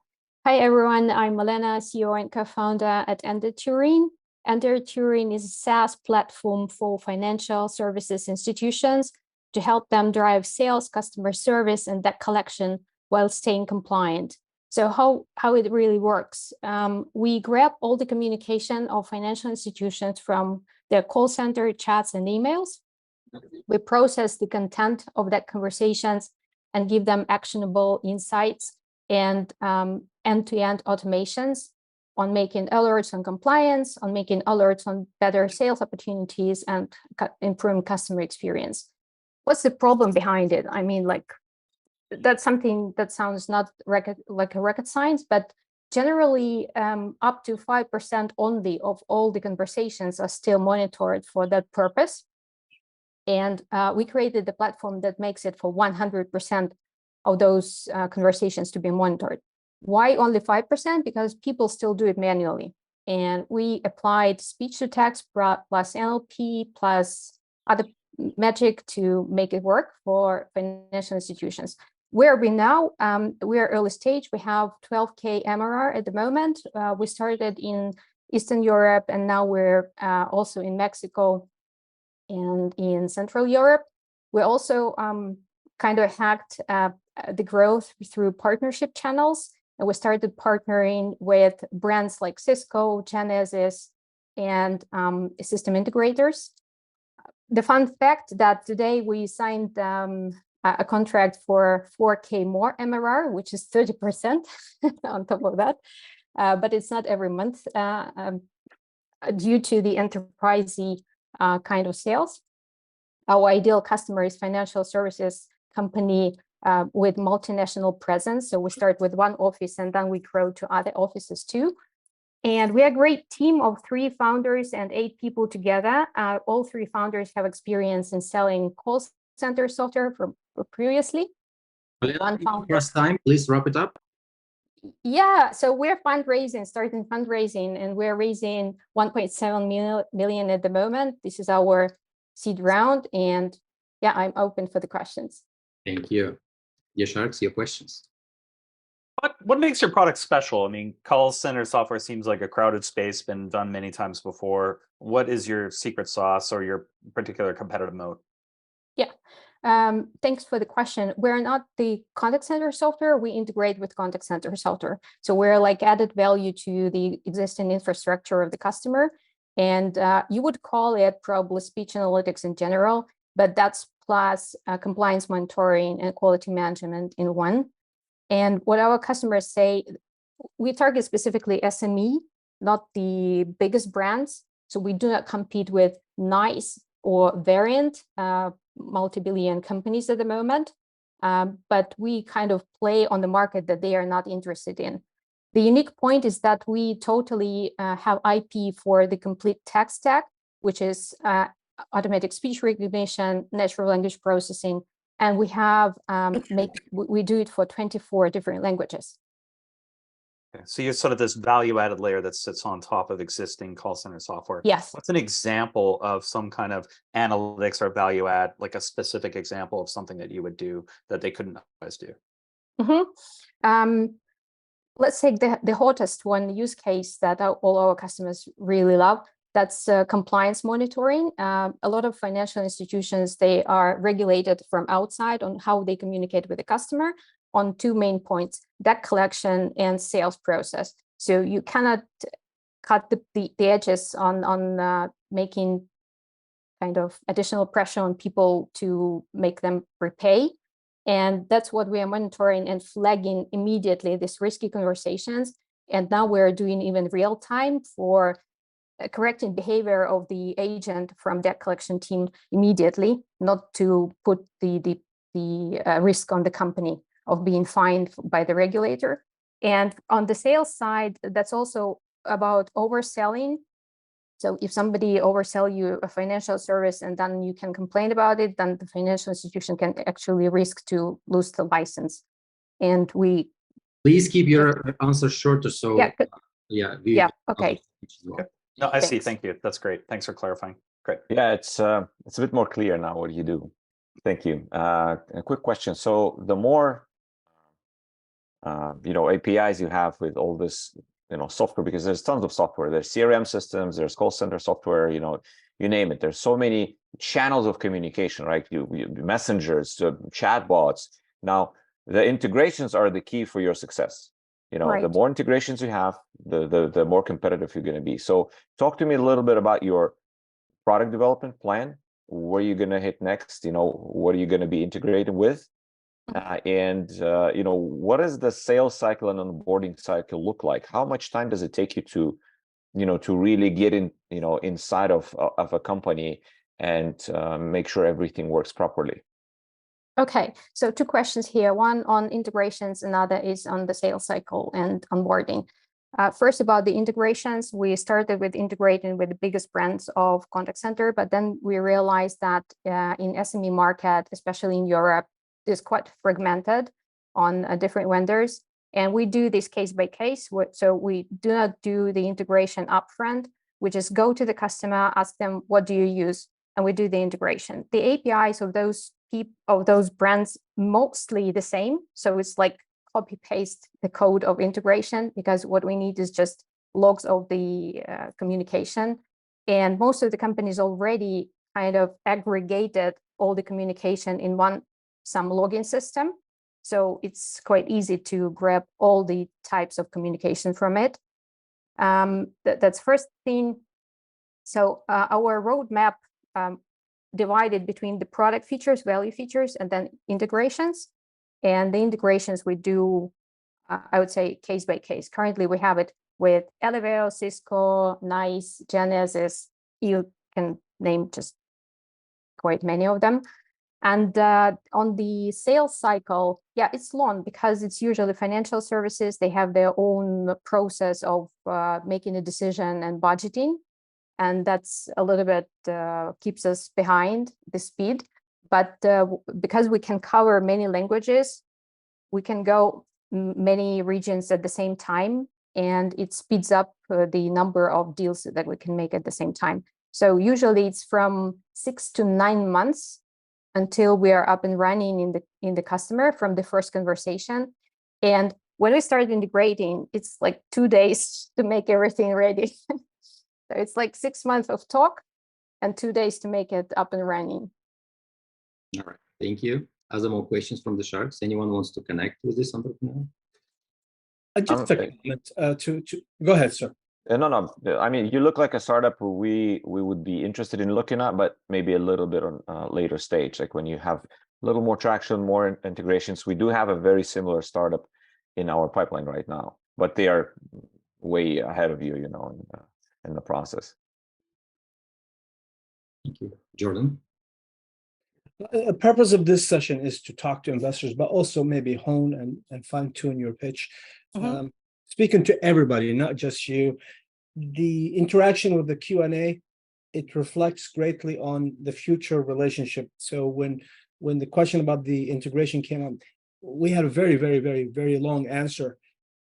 Hi, everyone. I'm Elena, CEO and co-founder at Ender Turing. Ender Turing is a SaaS platform for financial services institutions to help them drive sales, customer service, and debt collection while staying compliant. So how it really works, we grab all the communication of financial institutions from their call center, chats, and emails. We process the content of that conversations and give them actionable insights and end-to-end automations on making alerts on compliance, on making alerts on better sales opportunities, and improving customer experience. What's the problem behind it? I mean, that's something that sounds not like a rocket science, but generally up to 5% only of all the conversations are still monitored for that purpose. And we created the platform that makes it for 100% of those conversations to be monitored. Why only 5%? Because people still do it manually. And we applied speech to text plus NLP plus other magic to make it work for financial institutions. Where are we now? We are early stage. We have 12K MRR at the moment. We started in Eastern Europe, and now we're also in Mexico and in Central Europe. We also kind of hacked the growth through partnership channels. And we started partnering with brands like Cisco, Genesis, and system integrators. The fun fact that today we signed a contract for 4K more MRR, which is 30% on top of that. But it's not every month due to the enterprisey kind of sales. Our ideal customer is financial services company with multinational presence. So we start with one office and then we grow to other offices too. And we are a great team of 3 founders and 8 people together. All 3 founders have experience in selling call center software for previously. First time, please wrap it up. Yeah, so we're starting fundraising, and we're raising 1.7 million at the moment. This is our seed round, and yeah, I'm open for the questions. Thank you. Yeah, Sharks, your questions. What makes your product special? I mean, call center software seems like a crowded space, been done many times before. What is your secret sauce or your particular competitive moat? Yeah, thanks for the question. We're not the contact center software. We integrate with contact center software. So we're like added value to the existing infrastructure of the customer. And you would call it probably speech analytics in general, but that's plus compliance monitoring and quality management in one. And what our customers say, we target specifically SME, not the biggest brands. So we do not compete with nice or variant multi-billion companies at the moment, but we kind of play on the market that they are not interested in. The unique point is that we totally have IP for the complete tech stack, which is automatic speech recognition, natural language processing, and we have we do it for 24 different languages. Okay. So you're sort of this value-added layer that sits on top of existing call center software. Yes. What's an example of some kind of analytics or value add, like a specific example of something that you would do that they couldn't otherwise do? Mm-hmm. Let's take the hottest one use case that all our customers really love. That's compliance monitoring. A lot of financial institutions, they are regulated from outside on how they communicate with the customer on 2 main points, debt collection and sales process. So you cannot cut the edges on making kind of additional pressure on people to make them repay. And that's what we are monitoring and flagging immediately, these risky conversations. And now we're doing even real time for correcting behavior of the agent from debt collection team immediately, not to put the risk on the company of being fined by the regulator. And on the sales side, that's also about overselling. So if somebody oversell you a financial service and then you can complain about it, then the financial institution can actually risk to lose the license. And we please keep your answer shorter. So yeah, okay. No, I see. Thank you. That's great. Thanks for clarifying. Great. Yeah, it's a bit more clear now what you do. Thank you. A quick question. So the more APIs you have with all this software, because there's tons of software. There's CRM systems, there's call center software, you name it. There's so many channels of communication, right? You messengers, chatbots. Now the integrations are the key for your success. Right. The more integrations you have, the more competitive you're going to be. So talk to me a little bit about your product development plan. Where are you going to hit next? What are you going to be integrating with? And what does the sales cycle and onboarding cycle look like? How much time does it take you to really get in, inside of a company and make sure everything works properly? Okay, so 2 questions here. One on integrations, another is on the sales cycle and onboarding. First, about the integrations, we started with integrating with the biggest brands of contact center, but then we realized that in SME market, especially in Europe, is quite fragmented on different vendors. And we do this case by case. So we do not do the integration upfront. We just go to the customer, ask them, what do you use? And we do the integration. The APIs of those brands mostly the same. So it's like copy paste the code of integration, because what we need is just logs of the communication. And most of the companies already kind of aggregated all the communication in some login system. So it's quite easy to grab all the types of communication from it. That's first thing. So our roadmap divided between the product features, value features, and then integrations. And the integrations we do, I would say, case by case. Currently, we have it with Eleveo, Cisco, NICE, Genesis. You can name just quite many of them. And on the sales cycle, yeah, it's long because it's usually financial services. They have their own process of making a decision and budgeting. And that's a little bit keeps us behind the speed. But because we can cover many languages, we can go many regions at the same time, and it speeds up the number of deals that we can make at the same time. So usually it's from 6 to 9 months until we are up and running in the customer from the first conversation. And when we start integrating, it's like 2 days to make everything ready. So it's like 6 months of talk and 2 days to make it up and running. All right, thank you. Other more questions from the Sharks? Anyone wants to connect with this entrepreneur? Just a comment to go ahead, sir. No. I mean, you look like a startup who we would be interested in looking at, but maybe a little bit on a later stage, like when you have a little more traction, more integrations. We do have a very similar startup in our pipeline right now, but they are way ahead of you, you know, in the process. Thank you. Jordan? The purpose of this session is to talk to investors, but also maybe hone and fine-tune your pitch. Speaking to everybody, not just you. The interaction with the Q&A, it reflects greatly on the future relationship. So when the question about the integration came up, we had a very, very, very, very long answer.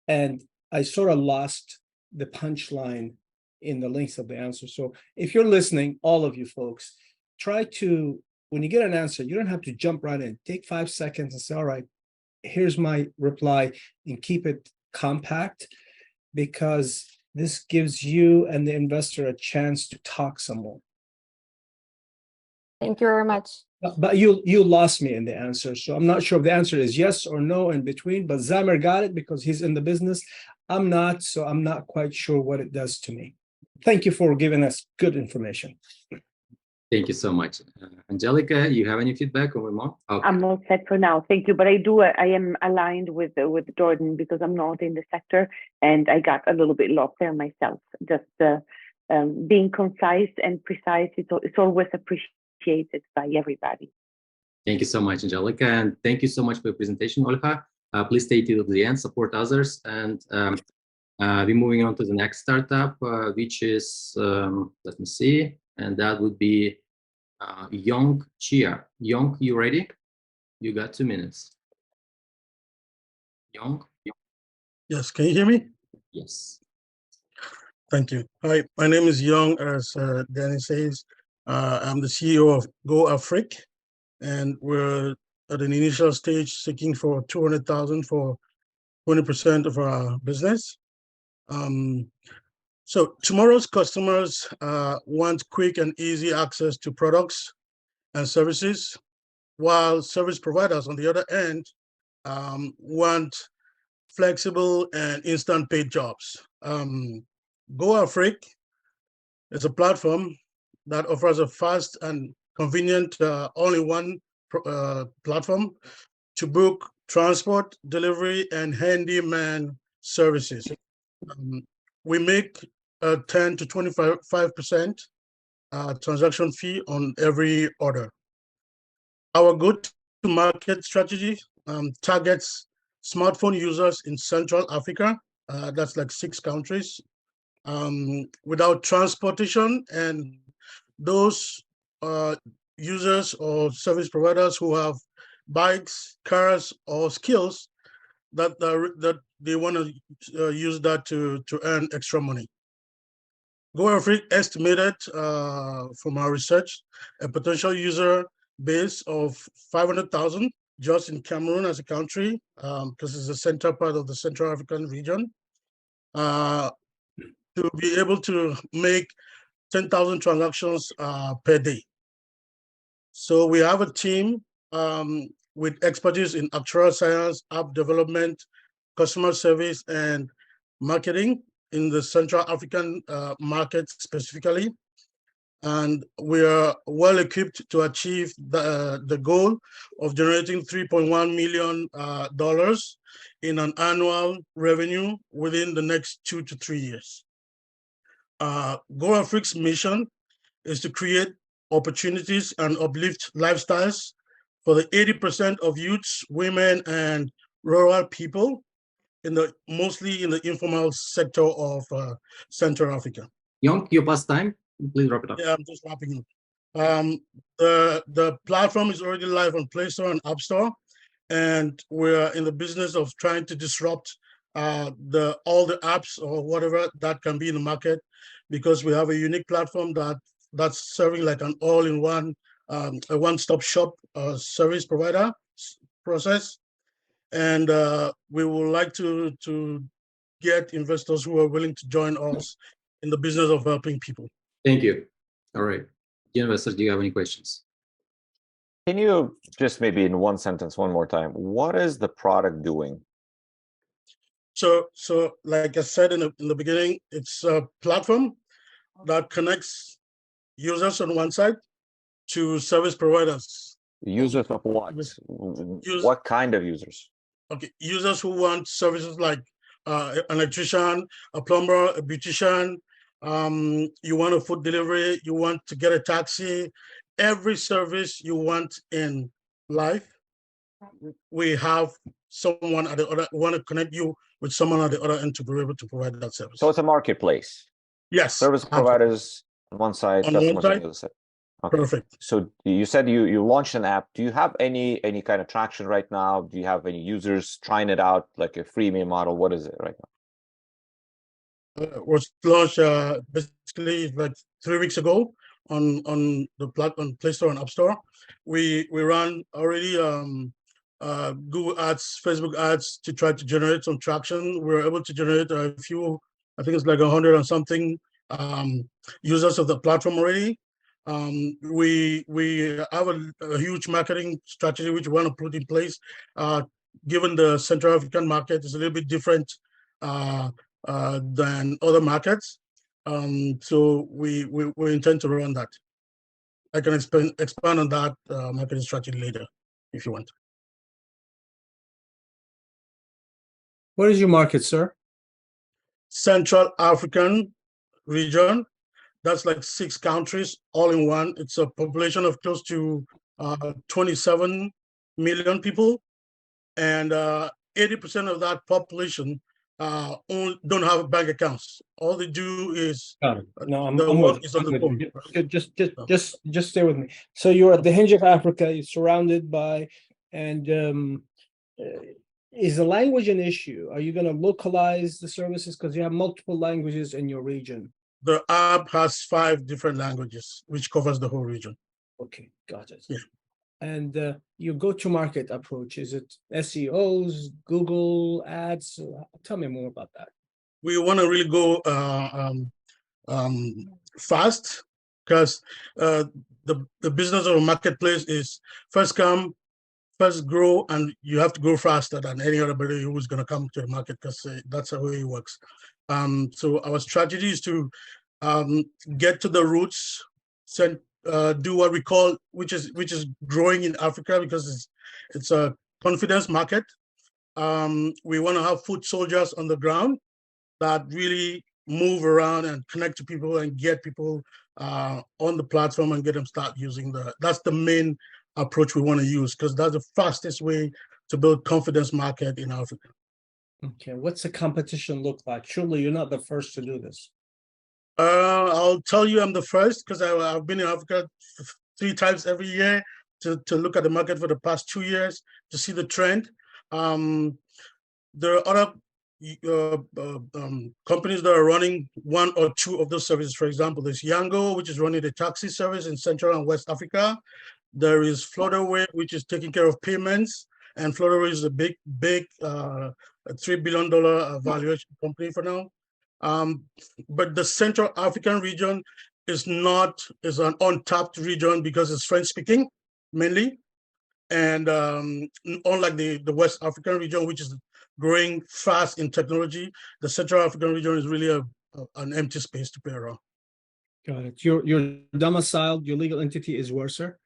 And I sort of lost the punchline in the length of the answer. So if you're listening, all of you folks, try to, when you get an answer, you don't have to jump right in. Take 5 seconds and say, all right, here's my reply, and keep it compact, because this gives you and the investor a chance to talk some more. Thank you very much. But you lost me in the answer. So I'm not sure if the answer is yes or no in between, but Zamir got it because he's in the business. I'm not, so I'm not quite sure what it does to me. Thank you for giving us good information. Thank you so much. Angelica, you have any feedback or remark? Okay. I'm all set for now. Thank you. But I am aligned with Jordan because I'm not in the sector and I got a little bit lost there myself. Just being concise and precise, it's always appreciated by everybody. Thank you so much, Angelica. And thank you so much for your presentation, Olha. Please stay till the end, support others. And we're moving on to the next startup, which is, let me see. And that would be Yong Chia. Yong, you ready? You got 2 minutes. Yong? Yes, can you hear me? Yes. Thank you. Hi, my name is Yong, as Danny says. I'm the CEO of Go Afrique, and we're at an initial stage seeking for 200,000 for 20% of our business. So tomorrow's customers want quick and easy access to products and services, while service providers, on the other end, want flexible and instant paid jobs. Go Afrique is a platform that offers a fast and convenient all-in-one platform to book transport, delivery, and handyman services. We make a 10 to 25% transaction fee on every order. Our go-to-market strategy targets smartphone users in Central Africa. That's like 6 countries. Without transportation, and those users or service providers who have bikes, cars, or skills that they want to use that to earn extra money. GoAfric estimated from our research a potential user base of 500,000 just in Cameroon as a country, because it's the central part of the Central African region, to be able to make 10,000 transactions per day. So we have a team with expertise in actuarial science, app development, customer service, and marketing in the Central African market specifically. And we are well equipped to achieve the goal of generating $3.1 million in an annual revenue within the next 2 to 3 years. GoAfric's mission is to create opportunities and uplift lifestyles for the 80% of youths, women, and rural people mostly in the informal sector of Central Africa. Young, your past time, please wrap it up. Yeah, I'm just wrapping up. The platform is already live on Play Store and App Store, and we're in the business of trying to disrupt all the apps or whatever that can be in the market, because we have a unique platform that's serving like an all-in-one, a one-stop shop service provider process. And we would like to get investors who are willing to join us in the business of helping people. Thank you. All right. Dear investors, do you have any questions? Can you just maybe in one sentence, one more time, what is the product doing? So like I said in the beginning, it's a platform that connects users on one side to service providers. Users of what? What kind of users? Okay, users who want services like an electrician, a plumber, a beautician, you want a food delivery, you want to get a taxi, every service you want in life, we have someone at the other, want to connect you with someone at the other end to be able to provide that service. So it's a marketplace. Yes. Service providers on one side, customers on the other side. Okay. Perfect. So you said you launched an app. Do you have any kind of traction right now? Do you have any users trying it out, like a freemium model? What is it right now? Was launched basically like 3 weeks ago on the platform, Play Store and App Store. We ran already Google ads, Facebook ads to try to generate some traction. We were able to generate a few, I think it's like 100 and something users of the platform already. We have a huge marketing strategy which we want to put in place. Given the Central African market is a little bit different than other markets, so we intend to run that. I can expand on that marketing strategy later if you want. What is your market, sir? Central African region. That's like 6 countries all in one. It's a population of close to 27 million people, and 80% of that population don't have bank accounts. All they do is no, I'm with you. Just stay with me. So you're at the hinge of Africa. You're surrounded by, and is the language an issue? Are you going to localize the services because you have multiple languages in your region? The app has 5 different languages, which covers the whole region. Okay, got it. Yeah. And your go-to-market approach, is it SEOs, Google ads? Tell me more about that. We want to really go fast, because the business of a marketplace is first come, first grow, and you have to grow faster than any other body who's going to come to the market, because that's the way it works. So our strategy is to get to the roots, do what we call, which is growing in Africa, because it's a confidence market. We want to have foot soldiers on the ground that really move around and connect to people and get people on the platform and get them start using that's the main approach we want to use, because that's the fastest way to build confidence market in Africa. Okay, what's the competition look like? Surely you're not the first to do this. I'll tell you I'm the first, because I've been in Africa 3 times every year to look at the market for the past 2 years to see the trend. There are other companies that are running one or two of those services. For example, there's Yango, which is running the taxi service in Central and West Africa. There is Flutterwave, which is taking care of payments. And Flutterwave is a big $3 billion valuation company for now. But the Central African region is an untapped region because it's French speaking mainly. And unlike the West African region, which is growing fast in technology, the Central African region is really an empty space to play around. Got it. Your domiciled, your legal entity is where, sir?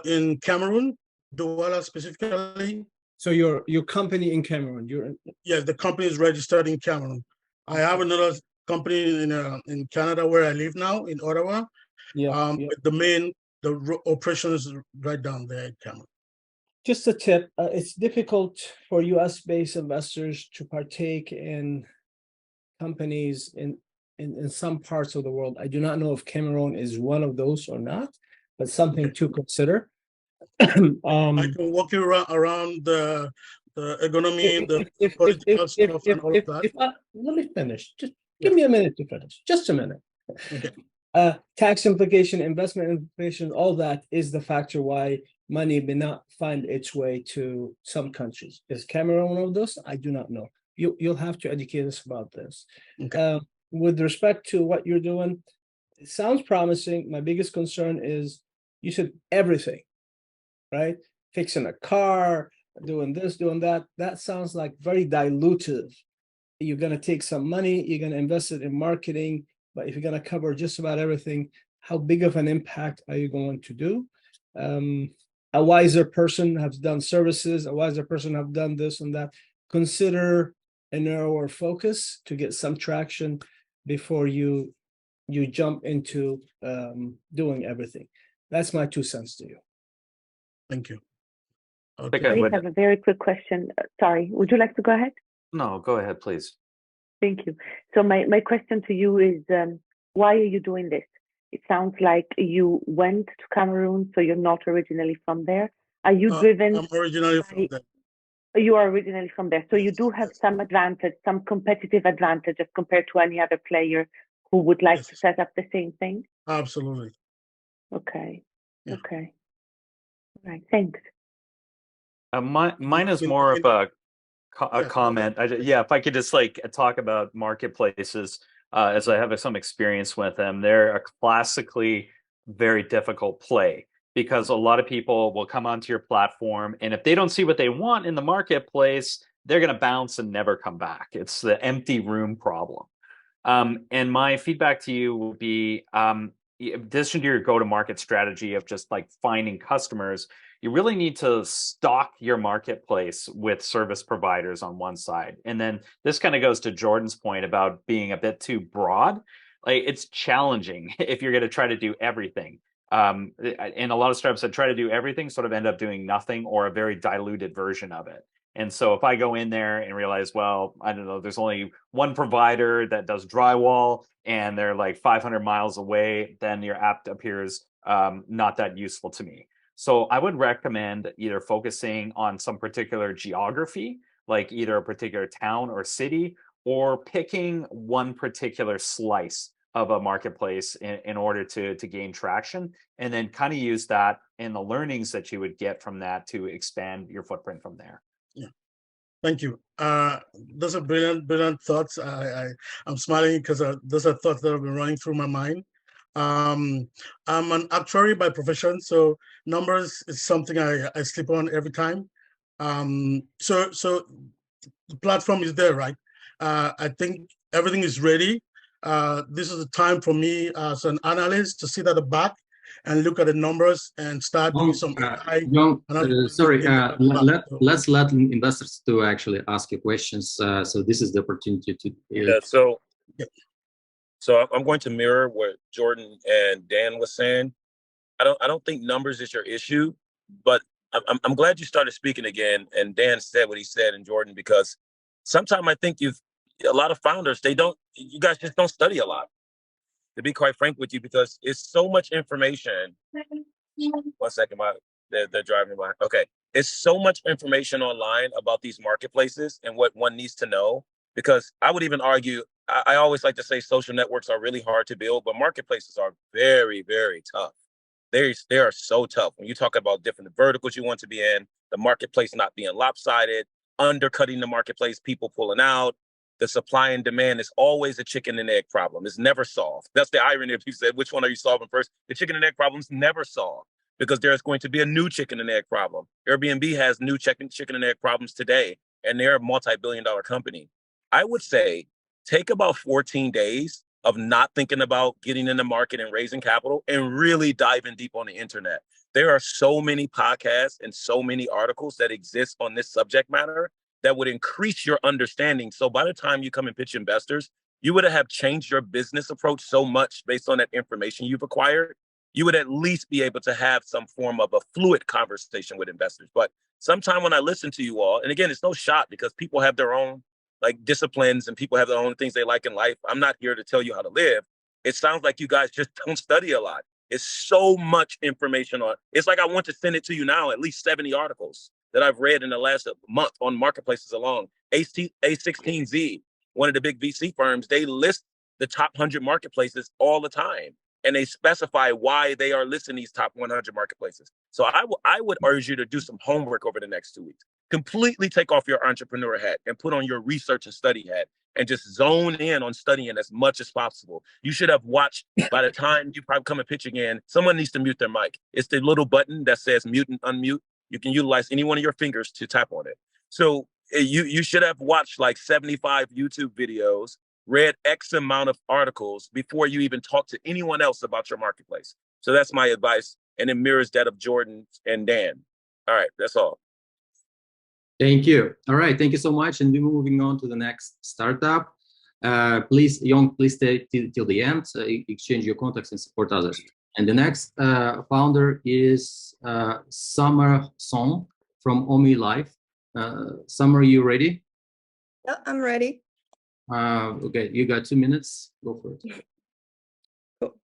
In Cameroon, Douala specifically. So your company in Cameroon, Yes, the company is registered in Cameroon. I have another company in Canada where I live now, in Ottawa. Yeah. But the operation is right down there in Cameroon. Just a tip, it's difficult for US-based investors to partake in companies in some parts of the world. I do not know if Cameroon is one of those or not, but something to consider. I can walk you around the economy, the political stuff, and all of that. Let me finish. Just give me a minute to finish. Just a minute. Okay. Tax implication, investment implication, all that is the factor why money may not find its way to some countries. Is Cameroon one of those? I do not know. You'll have to educate us about this. Okay. With respect to what you're doing, it sounds promising. My biggest concern is you said everything, right? Fixing a car, doing this, doing that. That sounds like very dilutive. You're going to take some money, you're going to invest it in marketing, but if you're going to cover just about everything, how big of an impact are you going to do? A wiser person has done services, a wiser person have done this and that. Consider a narrower focus to get some traction before you jump into doing everything. That's my 2 cents to you. Thank you. I have a very quick question. Sorry, would you like to go ahead? No, go ahead, please. Thank you. So my question to you is, why are you doing this? It sounds like you went to Cameroon, so you're not originally from there. Are you driven? I'm originally from there. You are originally from there. So you do have some advantage, some competitive advantage as compared to any other player who would like to set up the same thing? Absolutely. Okay. Yeah. Okay. All right. Thanks. Mine is more of a comment. If I could just talk about marketplaces, as I have some experience with them. They're a classically very difficult play because a lot of people will come onto your platform, and if they don't see what they want in the marketplace, they're going to bounce and never come back. It's the empty room problem. And my feedback to you would be, in addition to your go-to-market strategy of just finding customers, you really need to stock your marketplace with service providers on one side. And then this kind of goes to Jordan's point about being a bit too broad. It's challenging if you're going to try to do everything. And a lot of startups that try to do everything sort of end up doing nothing or a very diluted version of it. And so if I go in there and realize, well, I don't know, there's only one provider that does drywall and they're 500 miles away, then your app appears not that useful to me. So I would recommend either focusing on some particular geography, like either a particular town or city, or picking one particular slice of a marketplace in order to gain traction, and then kind of use that and the learnings that you would get from that to expand your footprint from there. Yeah, thank you. Those are brilliant thoughts. I'm smiling because those are thoughts that have been running through my mind. I'm an actuary by profession, so numbers is something I sleep on every time. So the platform is there, right? I think everything is ready. This is the time for me as an analyst to sit at the back and look at the numbers and start doing some AI. Let's let investors to actually ask you questions. So this is the opportunity to. So I'm going to mirror what Jordan and Dan was saying. I don't think numbers is your issue, but I'm glad you started speaking again. And Dan said what he said, and Jordan, because sometimes I think a lot of founders, you guys just don't study a lot, to be quite frank with you, because it's so much information. 1 second, they're driving by. Okay. It's so much information online about these marketplaces and what one needs to know, because I would even argue, I always like to say social networks are really hard to build, but marketplaces are very, very tough. They are so tough. When you talk about different verticals you want to be in, the marketplace not being lopsided, undercutting the marketplace, people pulling out, the supply and demand is always a chicken and egg problem. It's never solved. That's the irony. If you said, which one are you solving first? The chicken and egg problem is never solved, because there's going to be a new chicken and egg problem. Airbnb has new chicken and egg problems today, and they're a multi-billion-dollar company. I would say take about 14 days of not thinking about getting in the market and raising capital and really diving deep on the internet. There are so many podcasts and so many articles that exist on this subject matter that would increase your understanding. So by the time you come and pitch investors, you would have changed your business approach so much based on that information you've acquired. You would at least be able to have some form of a fluid conversation with investors. But sometime when I listen to you all, and again, it's no shot, because people have their own like disciplines and people have their own things they like in life. I'm not here to tell you how to live. It sounds like you guys just don't study a lot. It's so much information on. It's like I want to send it to you now, at least 70 articles that I've read in the last month on marketplaces alone. A16Z, one of the big VC firms, they list the top 100 marketplaces all the time, and they specify why they are listing these top 100 marketplaces. So I would urge you to do some homework over the next 2 weeks. Completely take off your entrepreneur hat and put on your research and study hat, and just zone in on studying as much as possible. You should have watched, by the time you probably come and pitch again, someone needs to mute their mic. It's the little button that says mute and unmute. You can utilize any one of your fingers to tap on it. So you should have watched like 75 YouTube videos, read X amount of articles before you even talk to anyone else about your marketplace. So that's my advice. And it mirrors that of Jordan and Dan. All right, that's all. Thank you. All right, thank you so much. And we're moving on to the next startup. Please stay till the end, exchange your contacts and support others. And the next founder is Zamir Shukho from Omi Life. Zamir, are you ready? Yeah, I'm ready. Okay, you got 2 minutes. Go for it. Cool.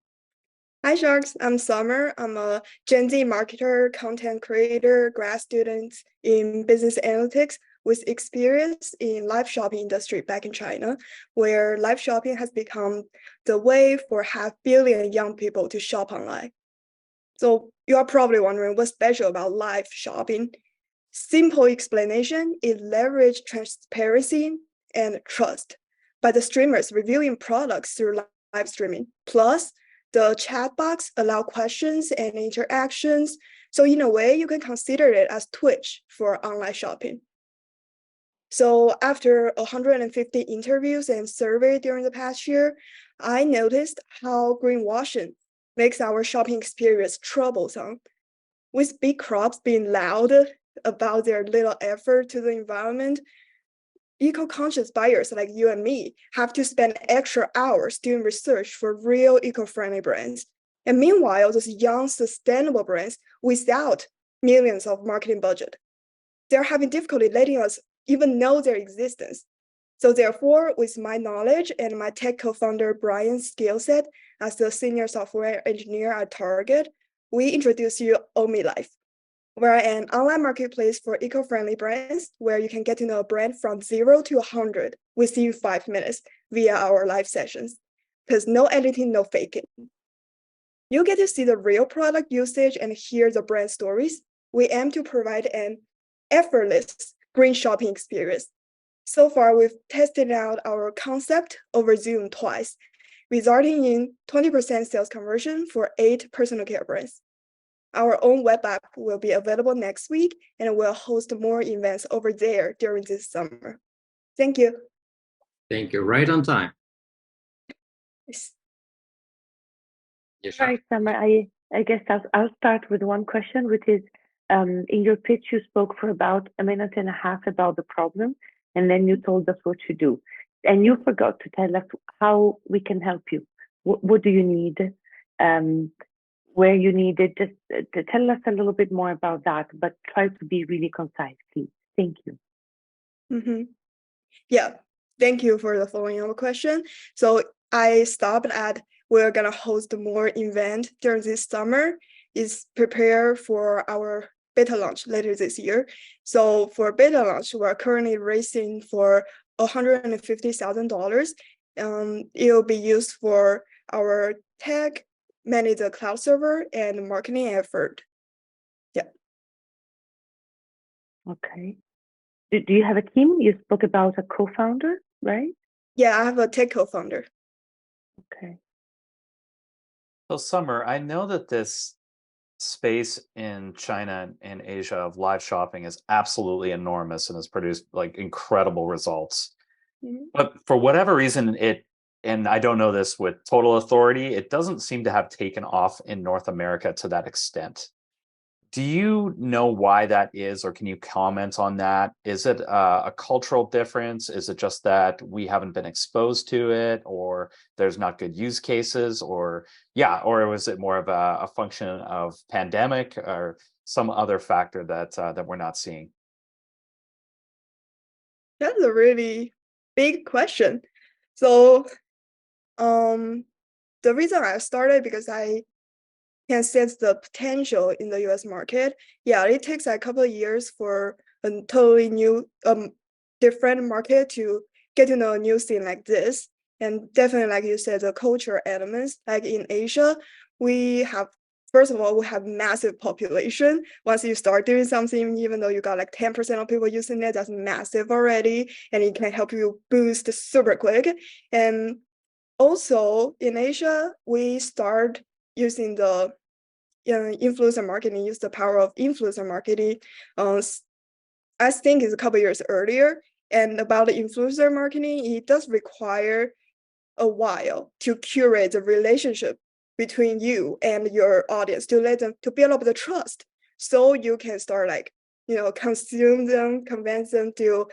Hi, Sharks. I'm Zamir. I'm a Gen Z marketer, content creator, grad student in business analytics with experience in live shopping industry back in China, where live shopping has become the way for 500 million young people to shop online. So you are probably wondering what's special about live shopping. Simple explanation, it leverages transparency and trust by the streamers reviewing products through live streaming. Plus, the chat box allow questions and interactions. So in a way, you can consider it as Twitch for online shopping. So after 150 interviews and survey during the past year, I noticed how greenwashing makes our shopping experience troublesome. With big crops being loud about their little effort to the environment, eco-conscious buyers like you and me have to spend extra hours doing research for real eco-friendly brands. And meanwhile, those young sustainable brands without millions of marketing budget, they're having difficulty letting us even know their existence. So therefore, with my knowledge and my tech co-founder Brian's skill set as the senior software engineer at Target, we introduce you Omi Life. We're an online marketplace for eco-friendly brands where you can get to know a brand from 0 to 100 within 5 minutes via our live sessions. Because no editing, no faking. You get to see the real product usage and hear the brand stories. We aim to provide an effortless green shopping experience. So far, we've tested out our concept over Zoom twice, resulting in 20% sales conversion for 8 personal care brands. Our own web app will be available next week, and we'll host more events over there during this summer. Thank you. Thank you. Right on time. Yes. Yes, All right, Zamir, I guess I'll start with one question, which is, in your pitch, you spoke for about 1.5 minutes about the problem, and then you told us what to do. And you forgot to tell us how we can help you. What do you need? Where you need it? Just to tell us a little bit more about that, but try to be really concise, please. Thank you. Mm-hmm. Yeah, thank you for the following up question. So I stopped at, we're gonna host more event during this summer, is prepare for our beta launch later this year. So for beta launch, we're currently raising for $150,000. It will be used for our tech, manage the cloud server, and marketing effort. Yeah. Okay. Do you have a team? You spoke about a co-founder, right? Yeah, I have a tech co-founder. Okay. So Summer, I know that this space in China and Asia of live shopping is absolutely enormous and has produced like incredible results. Mhm. But for whatever reason, and I don't know this with total authority, it doesn't seem to have taken off in North America to that extent. Do you know why that is, or can you comment on that? Is it a cultural difference? Is it just that we haven't been exposed to it, or there's not good use cases, or was it more of a function of pandemic or some other factor that we're not seeing? That's a really big question. So, the reason I started because I can sense the potential in the US market. Yeah, it takes a couple of years for a totally new, different market to get to know a new thing like this. And definitely, like you said, the culture elements, like in Asia, first of all, we have massive population. Once you start doing something, even though you got like 10% of people using it, that's massive already. And it can help you boost super quick. And also in Asia, we start using the influencer marketing, use the power of influencer marketing. I think it's a couple years earlier. And about the influencer marketing, it does require a while to curate the relationship between you and your audience, to let them, to build up the trust, so you can start consume them, convince them to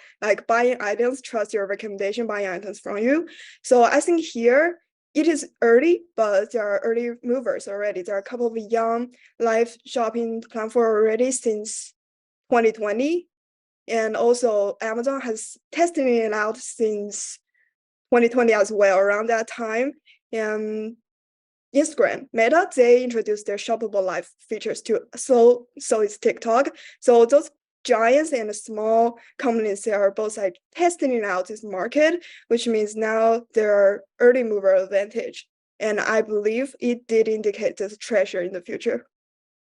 buying items, trust your recommendation, buying items from you. So I think here it is early, but there are early movers already. There are a couple of young live shopping platforms already since 2020. And also Amazon has tested it out since 2020 as well, around that time. And Instagram, Meta, they introduced their shoppable live features too. So it's TikTok. So those giants and small companies, they are both testing out this market, which means now there are early mover advantage. And I believe it did indicate this treasure in the future.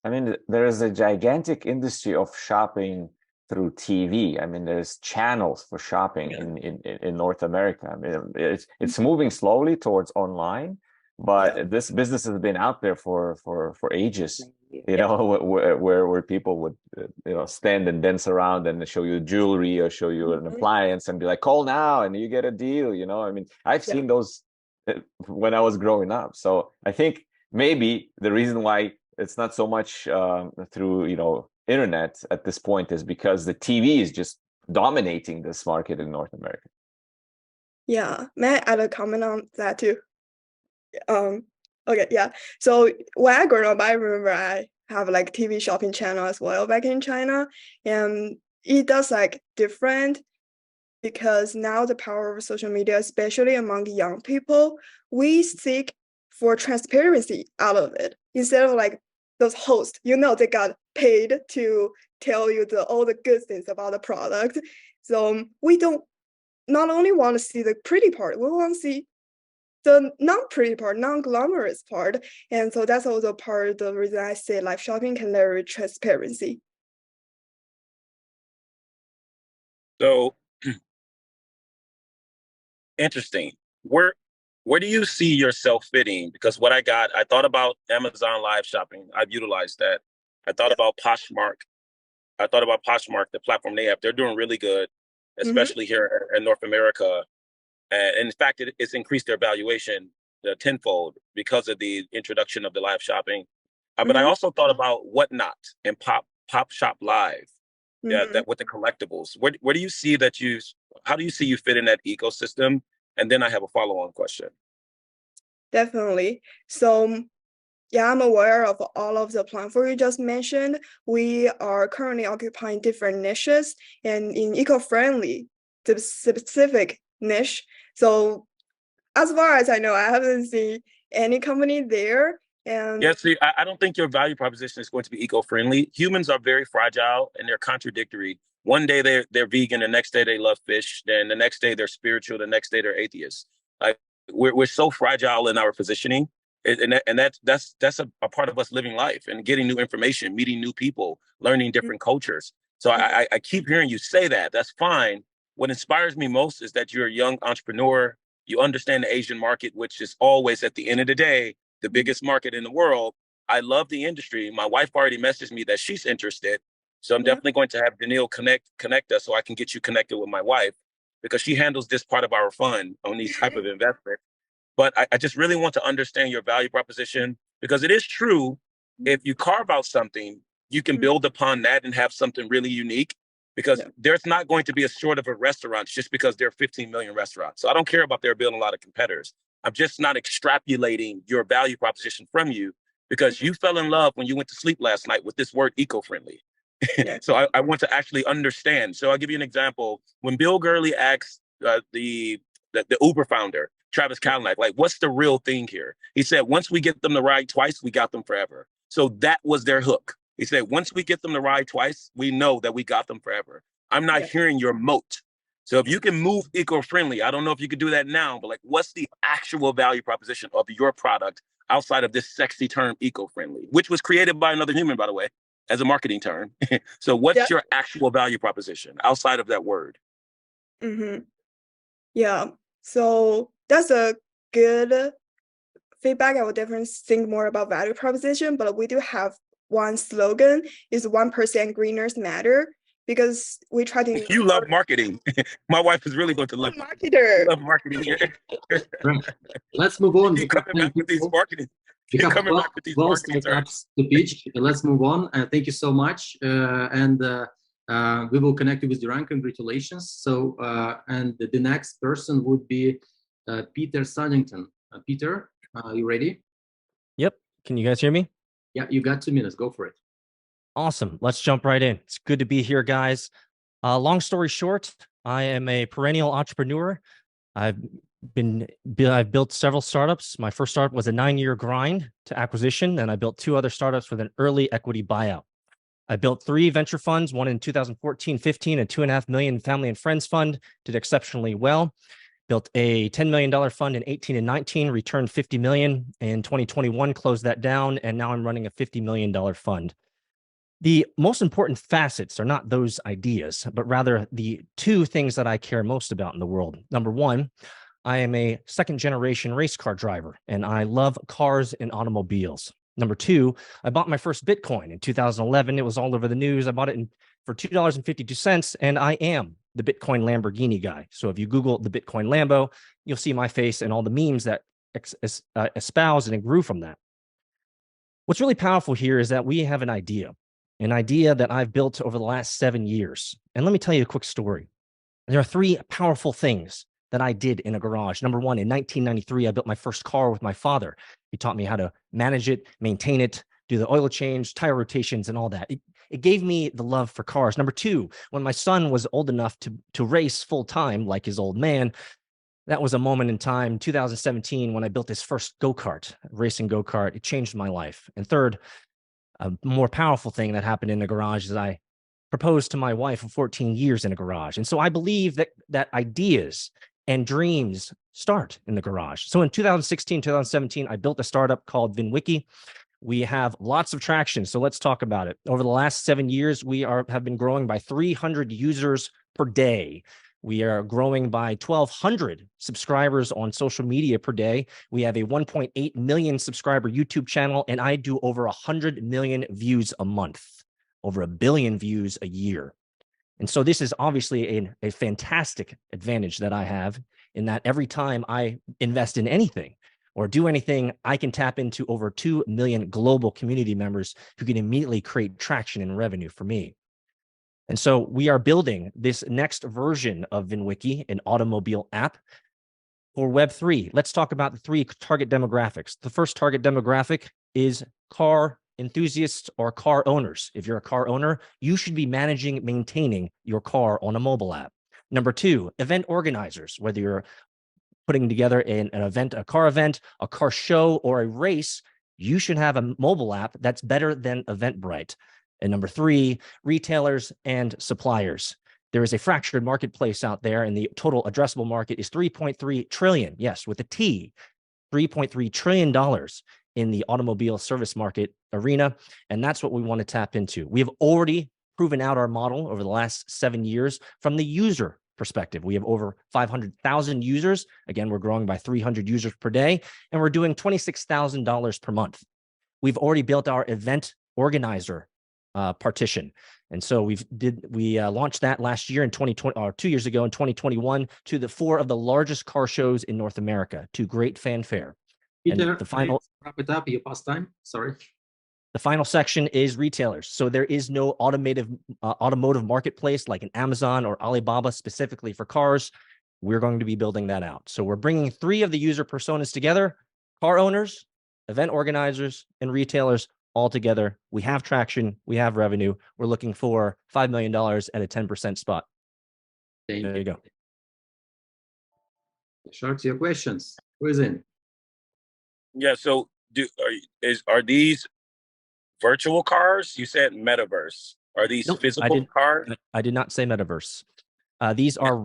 I mean, there is a gigantic industry of shopping through TV. I mean, there's channels for shopping in North America. I mean, it's moving slowly towards online, but this business has been out there for ages. You know, where people would stand and dance around and show you jewelry or show you an appliance and be like, call now and you get a deal. I mean, I've seen those when I was growing up. So I think maybe the reason why it's not so much through internet at this point is because the TV is just dominating this market in North America. Yeah, may I add a comment on that too? Okay, yeah. So when I grew up, I remember I have TV shopping channel as well back in China, and it does different because now the power of social media, especially among young people, we seek for transparency out of it instead of those hosts. They got paid to tell you all the good things about the product. So we don't not only want to see the pretty part, we want to see the non-pretty part, non-glamorous part. And so that's also part of the reason I say live shopping can leverage transparency. So interesting. Where do you see yourself fitting? Because I thought about Amazon live shopping. I've utilized that. I thought about Poshmark. The platform they have. They're doing really good, especially here in North America. And in fact, it's increased their valuation tenfold because of the introduction of the live shopping. But I also thought about Whatnot and Pop Shop Live. Yeah, that with the collectibles. Where do you see how do you see you fit in that ecosystem? And then I have a follow-on question. Definitely. So yeah, I'm aware of all of the platforms you just mentioned. We are currently occupying different niches, and in eco-friendly, the specific niche. So as far as I know, I haven't seen any company there And Yeah, see, I don't think your value proposition is going to be eco-friendly. Humans are very fragile and they're contradictory. One day they're vegan, the next day they love fish, then the next day they're spiritual, the next day they're atheists. Like we're so fragile in our positioning, and that's a part of us living life and getting new information, meeting new people, learning different cultures. So I keep hearing you say that. That's fine. What inspires me most is that you're a young entrepreneur. You understand the Asian market, which is always at the end of the day the biggest market in the world. I love the industry. My wife already messaged me that she's interested. So I'm definitely going to have Daniil connect us so I can get you connected with my wife because she handles this part of our fund on these type of investments. But I just really want to understand your value proposition because it is true. If you carve out something, you can build upon that and have something really unique because there's not going to be a short of a restaurant just because there are 15 million restaurants. So I don't care about there being a lot of competitors. I'm just not extrapolating your value proposition from you because you fell in love when you went to sleep last night with this word eco-friendly. So I want to actually understand. So I'll give you an example. When Bill Gurley asked the Uber founder, Travis Kalanick, like, what's the real thing here? He said, once we get them to ride twice, we got them forever. So that was their hook. He said, once we get them to ride twice, we know that we got them forever. I'm not hearing your moat. So if you can move eco-friendly, I don't know if you could do that now, but like, what's the actual value proposition of your product outside of this sexy term eco-friendly, which was created by another human, by the way, as a marketing term. So what's your actual value proposition outside of that word? Yeah, so that's a good feedback. I will definitely think more about value proposition, but we do have one slogan is 1% greeners matter. Because we try to. You love marketing. My wife is really going to love marketer. Love marketing. Right. Let's move on. You're coming back with these marketing. We have 12 startups to pitch. Let's move on. Thank you so much. And we will connect you with Duránd. Congratulations. So, and the next person would be Peter Sunnington. Peter, you ready? Yep. Can you guys hear me? Yeah, you got 2 minutes. Go for it. Awesome. Let's jump right in. It's good to be here, guys. Long story short, I am a perennial entrepreneur. I've built several startups. My first startup was a 9-year grind to acquisition, and I built 2 other startups with an early equity buyout. I built 3 venture funds, one in 2014-15, a $2.5 million family and friends fund, did exceptionally well. Built a $10 million fund in 18 and 19, returned $50 million in 2021, closed that down, and now I'm running a $50 million fund. The most important facets are not those ideas, but rather the 2 things that I care most about in the world. Number 1, I am a 2nd-generation race car driver, and I love cars and automobiles. Number 2, I bought my first Bitcoin in 2011. It was all over the news. I bought it for $2.52, and I am the Bitcoin Lamborghini guy. So if you Google the Bitcoin Lambo, you'll see my face and all the memes that espouse and grew from that. What's really powerful here is that we have an idea that I've built over the last 7 years. And let me tell you a quick story. There are 3 powerful things that I did in a garage. Number 1, in 1993, I built my first car with my father. He taught me how to manage it, maintain it, do the oil change, tire rotations, and all that. It gave me the love for cars. Number 2, when my son was old enough to race full time, like his old man, that was a moment in time, 2017, when I built his first go-kart, racing go-kart. It changed my life. And third, a more powerful thing that happened in the garage is I proposed to my wife of 14 years in a garage. And so I believe that ideas and dreams start in the garage. So in 2016, 2017, I built a startup called VinWiki. We have lots of traction. So let's talk about it. Over the last 7 years, we have been growing by 300 users per day. We are growing by 1,200 subscribers on social media per day. We have a 1.8 million subscriber YouTube channel, and I do over 100 million views a month, over 1 billion views a year. And so this is obviously a fantastic advantage that I have in that every time I invest in anything or do anything, I can tap into over 2 million global community members who can immediately create traction and revenue for me. And so we are building this next version of VinWiki, an automobile app for Web3. Let's talk about the 3 target demographics. The first target demographic is car enthusiasts or car owners. If you're a car owner, you should be maintaining your car on a mobile app. Number 2, event organizers, whether you're putting together an event, a car show, or a race, you should have a mobile app that's better than Eventbrite. And number three, retailers and suppliers. There is a fractured marketplace out there, and the total addressable market is 3.3 trillion. Yes, with a T, $3.3 trillion in the automobile service market arena. And that's what we want to tap into. We have already proven out our model over the last 7 years from the user perspective. We have over 500,000 users. Again, we're growing by 300 users per day, and we're doing $26,000 per month. We've already built our event organizer partition. And so we launched that last year in 2020, or 2 years ago in 2021, to the 4 of the largest car shows in North America, to great fanfare. Peter, And the final, wrap it up, your past time. Sorry. the final section is retailers. So there is no automotive marketplace like an Amazon or Alibaba specifically for cars. We're going to be building that out. So we're bringing 3 of the user personas together: car owners, event organizers, and retailers all together. We have traction. We have revenue. We're looking for $5 million at a 10% spot. There you go. Sharks, your questions. Who is in? Yeah. So are these virtual cars? You said metaverse. Are these Nope, physical cars? I did not say metaverse. These are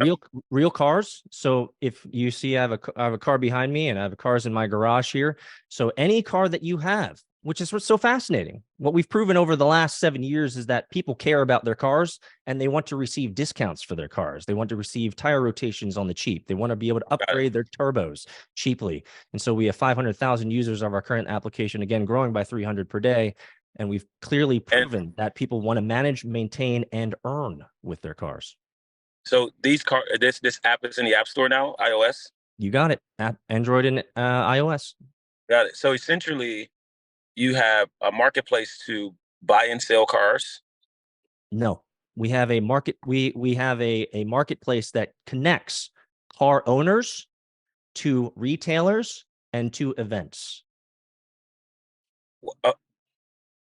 real cars. So if you see, I have a car behind me, and I have cars in my garage here. So any car that you have, which is what's so fascinating, what we've proven over the last 7 years is that people care about their cars, and they want to receive discounts for their cars. They want to receive tire rotations on the cheap. They want to be able to upgrade their turbos cheaply. And so we have 500,000 users of our current application, again, growing by 300 per day. And we've clearly proven that people want to manage, maintain, and earn with their cars. So this app is in the App Store now, iOS? You got it. Android and iOS. Got it. So essentially, you have a marketplace to buy and sell cars? No, we have a we have a marketplace that connects car owners to retailers and to events.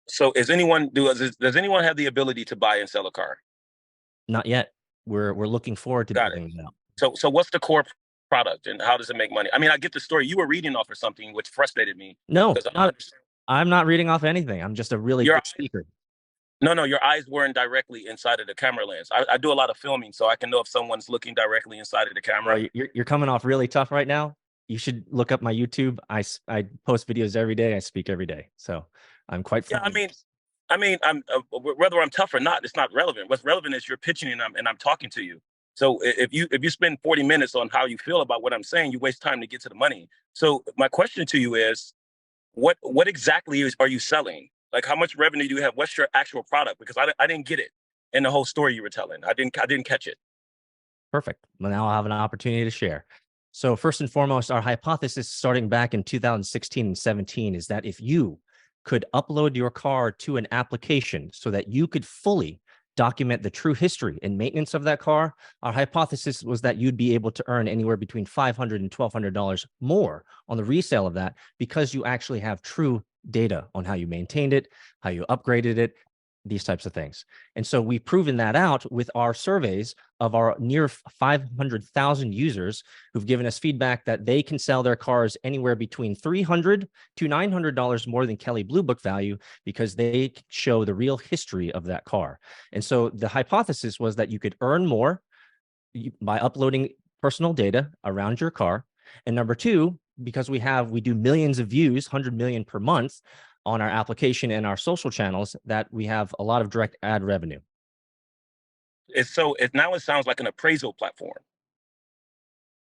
So does anyone have the ability to buy and sell a car? Not yet. We're looking forward to building it out. So what's the core product, and how does it make money? I mean, I get the story. You were reading off of something which frustrated me. No, I'm not reading off anything. I'm just a really good speaker. No, your eyes weren't directly inside of the camera lens. I do a lot of filming, so I can know if someone's looking directly inside of the camera. Well, you're coming off really tough right now. You should look up my YouTube. I post videos every day. I speak every day. So I'm quite friendly. Yeah, I mean, I'm whether I'm tough or not, it's not relevant. What's relevant is you're pitching and I'm talking to you. So if you spend 40 minutes on how you feel about what I'm saying, you waste time to get to the money. So my question to you is, what exactly are you selling? Like, how much revenue do you have? What's your actual product? Because I didn't get it in the whole story you were telling. I didn't catch it. Perfect. Well, now I'll have an opportunity to share. So first and foremost, our hypothesis starting back in 2016 and 17 is that if you could upload your car to an application so that you could fully document the true history and maintenance of that car, our hypothesis was that you'd be able to earn anywhere between $500 and $1,200 more on the resale of that, because you actually have true data on how you maintained it, how you upgraded it, these types of things. And so we've proven that out with our surveys of our near 500,000 users who've given us feedback that they can sell their cars anywhere between $300 to $900 more than Kelley Blue Book value, because they show the real history of that car. And so the hypothesis was that you could earn more by uploading personal data around your car. And number two, because we do millions of views, 100 million per month, on our application and our social channels, that we have a lot of direct ad revenue. It sounds like an appraisal platform.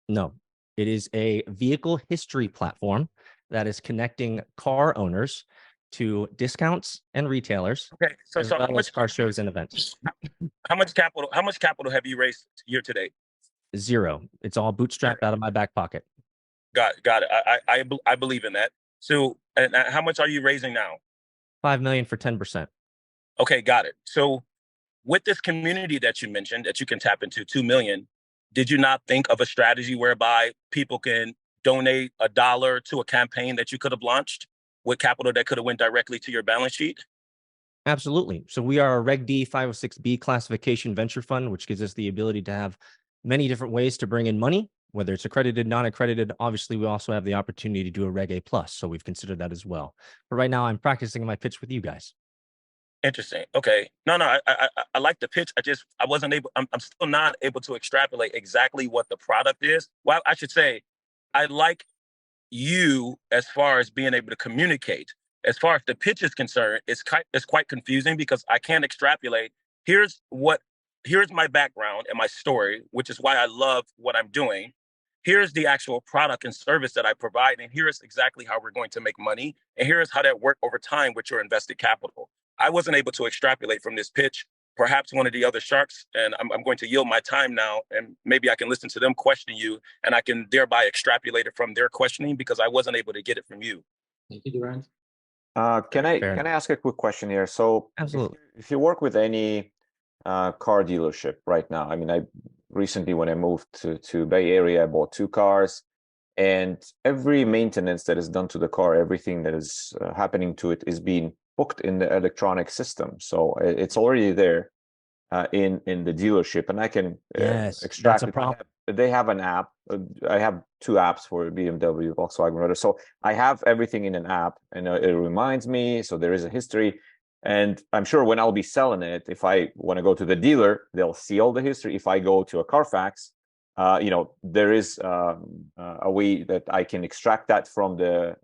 No, it is a vehicle history platform that is connecting car owners to discounts and retailers. Okay, so how much car shows and events? How much capital have you raised year to date? 0. It's all bootstrapped out of my back pocket. Got it. I believe in that. So, and how much are you raising now? $5 million for 10%. Okay, got it. So, with this community that you mentioned that you can tap into, 2 million, did you not think of a strategy whereby people can donate $1 to a campaign that you could have launched with capital that could have went directly to your balance sheet? Absolutely. So we are a Reg D 506B classification venture fund, which gives us the ability to have many different ways to bring in money. whether it's accredited, non-accredited. Obviously, we also have the opportunity to do a Reg A+, so we've considered that as well. But right now, I'm practicing my pitch with you guys. Interesting. Okay. No, I like the pitch. I wasn't able, I'm still not able to extrapolate exactly what the product is. Well, I should say, I like you as far as being able to communicate. As far as the pitch is concerned, it's quite confusing because I can't extrapolate. Here's my background and my story, which is why I love what I'm doing. Here's the actual product and service that I provide, and here's exactly how we're going to make money, and here's how that work over time with your invested capital. I wasn't able to extrapolate from this pitch. Perhaps one of the other sharks, and I'm going to yield my time now, and maybe I can listen to them question you, and I can thereby extrapolate it from their questioning because I wasn't able to get it from you. Thank you, Duránd. Can I ask a quick question here? So, absolutely, if you work with any car dealership right now, I mean, I recently, when I moved to Bay Area, I bought 2 cars, and every maintenance that is done to the car, everything that is happening to it is being booked in the electronic system. So it's already there in the dealership, and I can extract that's a it. problem. They have an app. I have 2 apps for BMW, Volkswagen, Rotor. So I have everything in an app, and it reminds me. So there is a history, and I'm sure when I'll be selling it, if I want to go to the dealer, they'll see all the history. If I go to a Carfax, there is a way that I can extract that from the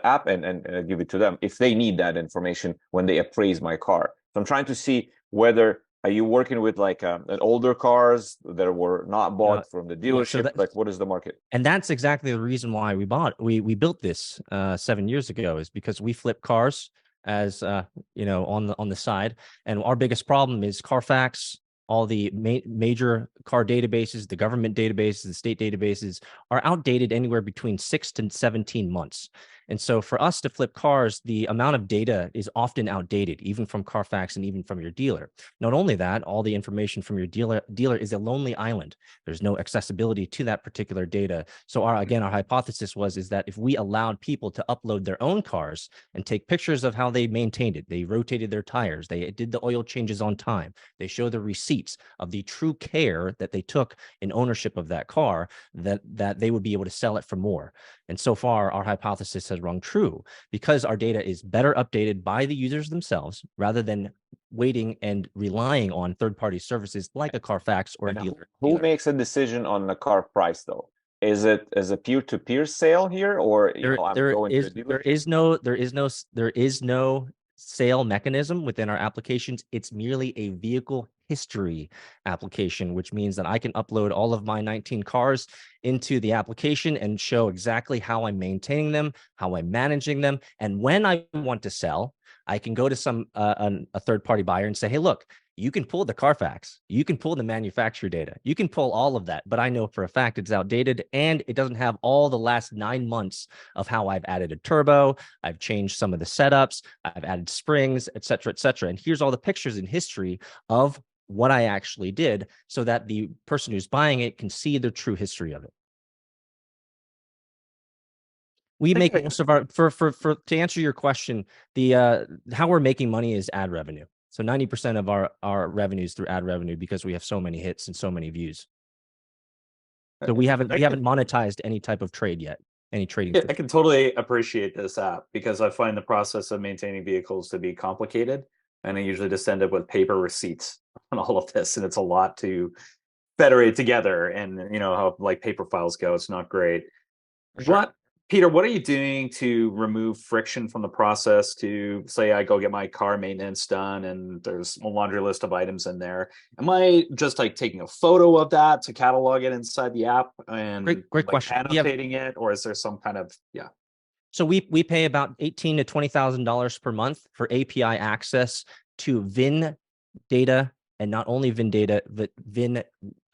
app and give it to them if they need that information when they appraise my car. So I'm trying to see whether are you working with like an older cars that were not bought from the dealership? Like, what is the market? And that's exactly the reason why we built this 7 years ago, is because we flip cars as on the side, and our biggest problem is Carfax. All the major car databases, the government databases, the state databases are outdated anywhere between 6 to 17 months. And so for us to flip cars, the amount of data is often outdated, even from Carfax and even from your dealer. Not only that, all the information from your dealer is a lonely island. There's no accessibility to that particular data. So our hypothesis is that if we allowed people to upload their own cars and take pictures of how they maintained it, they rotated their tires, they did the oil changes on time, they show the receipts of the true care that they took in ownership of that car, that they would be able to sell it for more. And so far, our hypothesis has rung true because our data is better updated by the users themselves rather than waiting and relying on third-party services like a Carfax or a dealer. Who makes a decision on the car price, though? Is it as a peer-to-peer sale here, or there is no sale mechanism within our applications? It's merely a vehicle history application, which means that I can upload all of my 19 cars into the application and show exactly how I'm maintaining them, how I'm managing them. And when I want to sell, I can go to a third-party buyer and say, hey, look, you can pull the Carfax, you can pull the manufacturer data, you can pull all of that, but I know for a fact it's outdated and it doesn't have all the last 9 months of how I've added a turbo, I've changed some of the setups, I've added springs, et cetera, et cetera. And here's all the pictures in history of what I actually did so that the person who's buying it can see the true history of it. We make most of our, to answer your question, how we're making money is ad revenue. So 90% of our revenues through ad revenue because we have so many hits and so many views. So we haven't monetized any type of trade yet, any trading. Yeah, I can totally appreciate this app because I find the process of maintaining vehicles to be complicated, and I usually just end up with paper receipts on all of this, and it's a lot to federate together. And you know how like paper files go; it's not great. Sure. Peter, what are you doing to remove friction from the process? To say I go get my car maintenance done and there's a laundry list of items in there. Am I just like taking a photo of that to catalog it inside the app and great question, annotating it, or is there some kind of So we pay about $18,000 to $20,000 per month for API access to VIN data, and not only VIN data, but VIN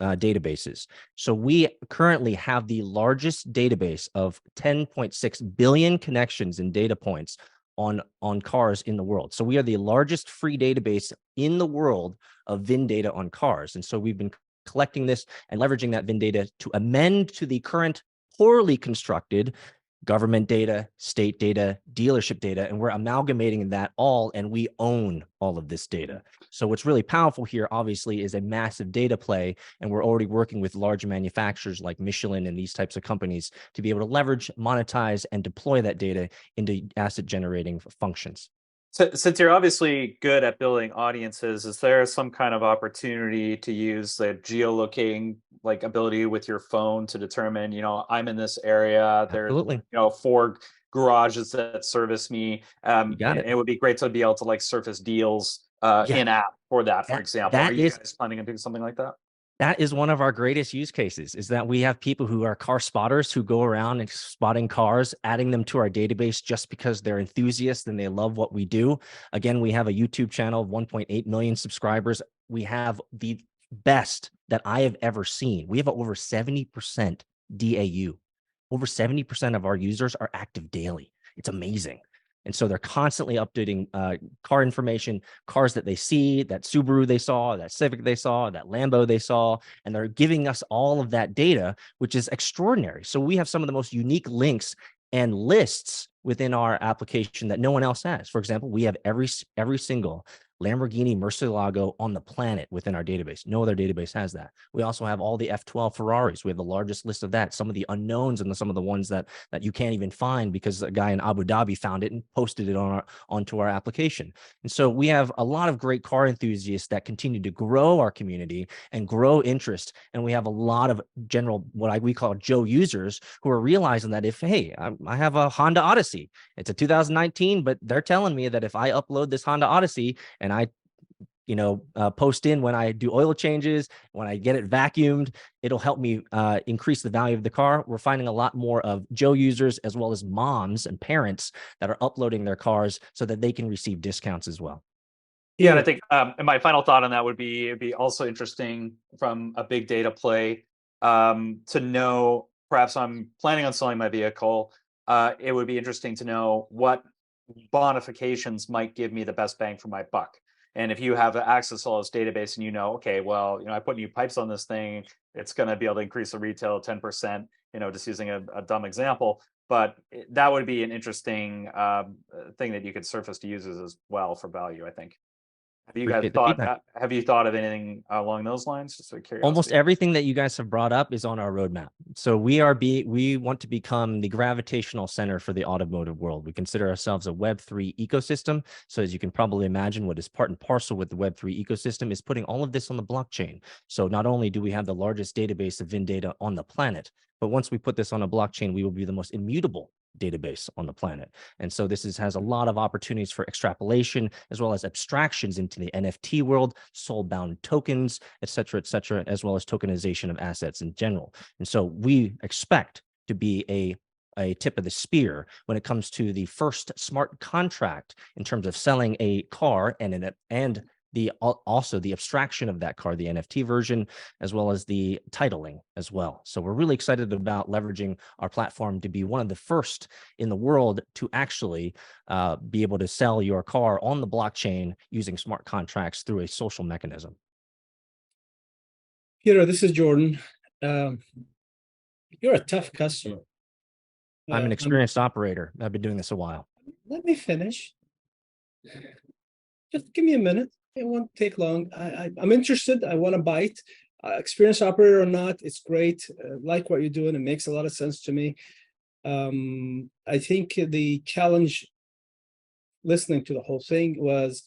databases. So we currently have the largest database of 10.6 billion connections and data points on cars in the world. So we are the largest free database in the world of VIN data on cars. And so we've been collecting this and leveraging that VIN data to amend to the current poorly constructed government data, state data, dealership data, and we're amalgamating that all, and we own all of this data. So what's really powerful here, obviously, is a massive data play, and we're already working with large manufacturers like Michelin and these types of companies to be able to leverage, monetize, and deploy that data into asset generating functions. So, since you're obviously good at building audiences, is there some kind of opportunity to use the geolocating like ability with your phone to determine, I'm in this area, there's, Absolutely. 4 garages that service me. You got it. It would be great to be able to like surface deals in app for that, for example. Are you guys planning on doing something like that? That is one of our greatest use cases, is that we have people who are car spotters who go around and spotting cars, adding them to our database just because they're enthusiasts and they love what we do. Again, we have a YouTube channel of 1.8 million subscribers. We have the best that I have ever seen. We have over 70% DAU. Over 70% of our users are active daily. It's amazing. And so they're constantly updating car information, cars that they see, that Subaru they saw, that Civic they saw, that Lambo they saw, and they're giving us all of that data, which is extraordinary. So we have some of the most unique links and lists within our application that no one else has. For example, we have every single Lamborghini Murcielago on the planet within our database. No other database has that. We also have all the F12 Ferraris. We have the largest list of that. Some of the unknowns and some of the ones that you can't even find because a guy in Abu Dhabi found it and posted it onto our application. And so we have a lot of great car enthusiasts that continue to grow our community and grow interest. And we have a lot of general, what we call Joe users, who are realizing that hey, I have a Honda Odyssey. It's a 2019, but they're telling me that if I upload this Honda Odyssey and I post in when I do oil changes, when I get it vacuumed, it'll help me increase the value of the car. We're finding a lot more of Joe users as well as moms and parents that are uploading their cars so that they can receive discounts as well. Yeah, and I think and my final thought on that would be, it'd be also interesting from a big data play to know, perhaps I'm planning on selling my vehicle. It would be interesting to know what bonifications might give me the best bang for my buck. And if you have access to all this database and okay, well, I put new pipes on this thing, it's going to be able to increase the retail 10%, just using a dumb example. But that would be an interesting thing that you could surface to users as well for value, I think. Have you thought of anything along those lines? Just out of curiosity. Almost everything that you guys have brought up is on our roadmap. So we want to become the gravitational center for the automotive world. We consider ourselves a Web3 ecosystem. So as you can probably imagine, what is part and parcel with the Web3 ecosystem is putting all of this on the blockchain. So not only do we have the largest database of VIN data on the planet, but once we put this on a blockchain, we will be the most immutable database on the planet. And so this has a lot of opportunities for extrapolation as well as abstractions into the NFT world, soul-bound tokens, et cetera, as well as tokenization of assets in general. And so we expect to be a tip of the spear when it comes to the first smart contract in terms of selling a car and also the abstraction of that car, the NFT version, as well as the titling as well. So we're really excited about leveraging our platform to be one of the first in the world to actually be able to sell your car on the blockchain using smart contracts through a social mechanism. Peter, this is Jordan. You're a tough customer. I'm an experienced operator. I've been doing this a while. Let me finish. Just give me a minute. It won't take long. I'm interested. I want to bite. Experienced operator or not, it's great. Like what you're doing. It makes a lot of sense to me. I think the challenge listening to the whole thing was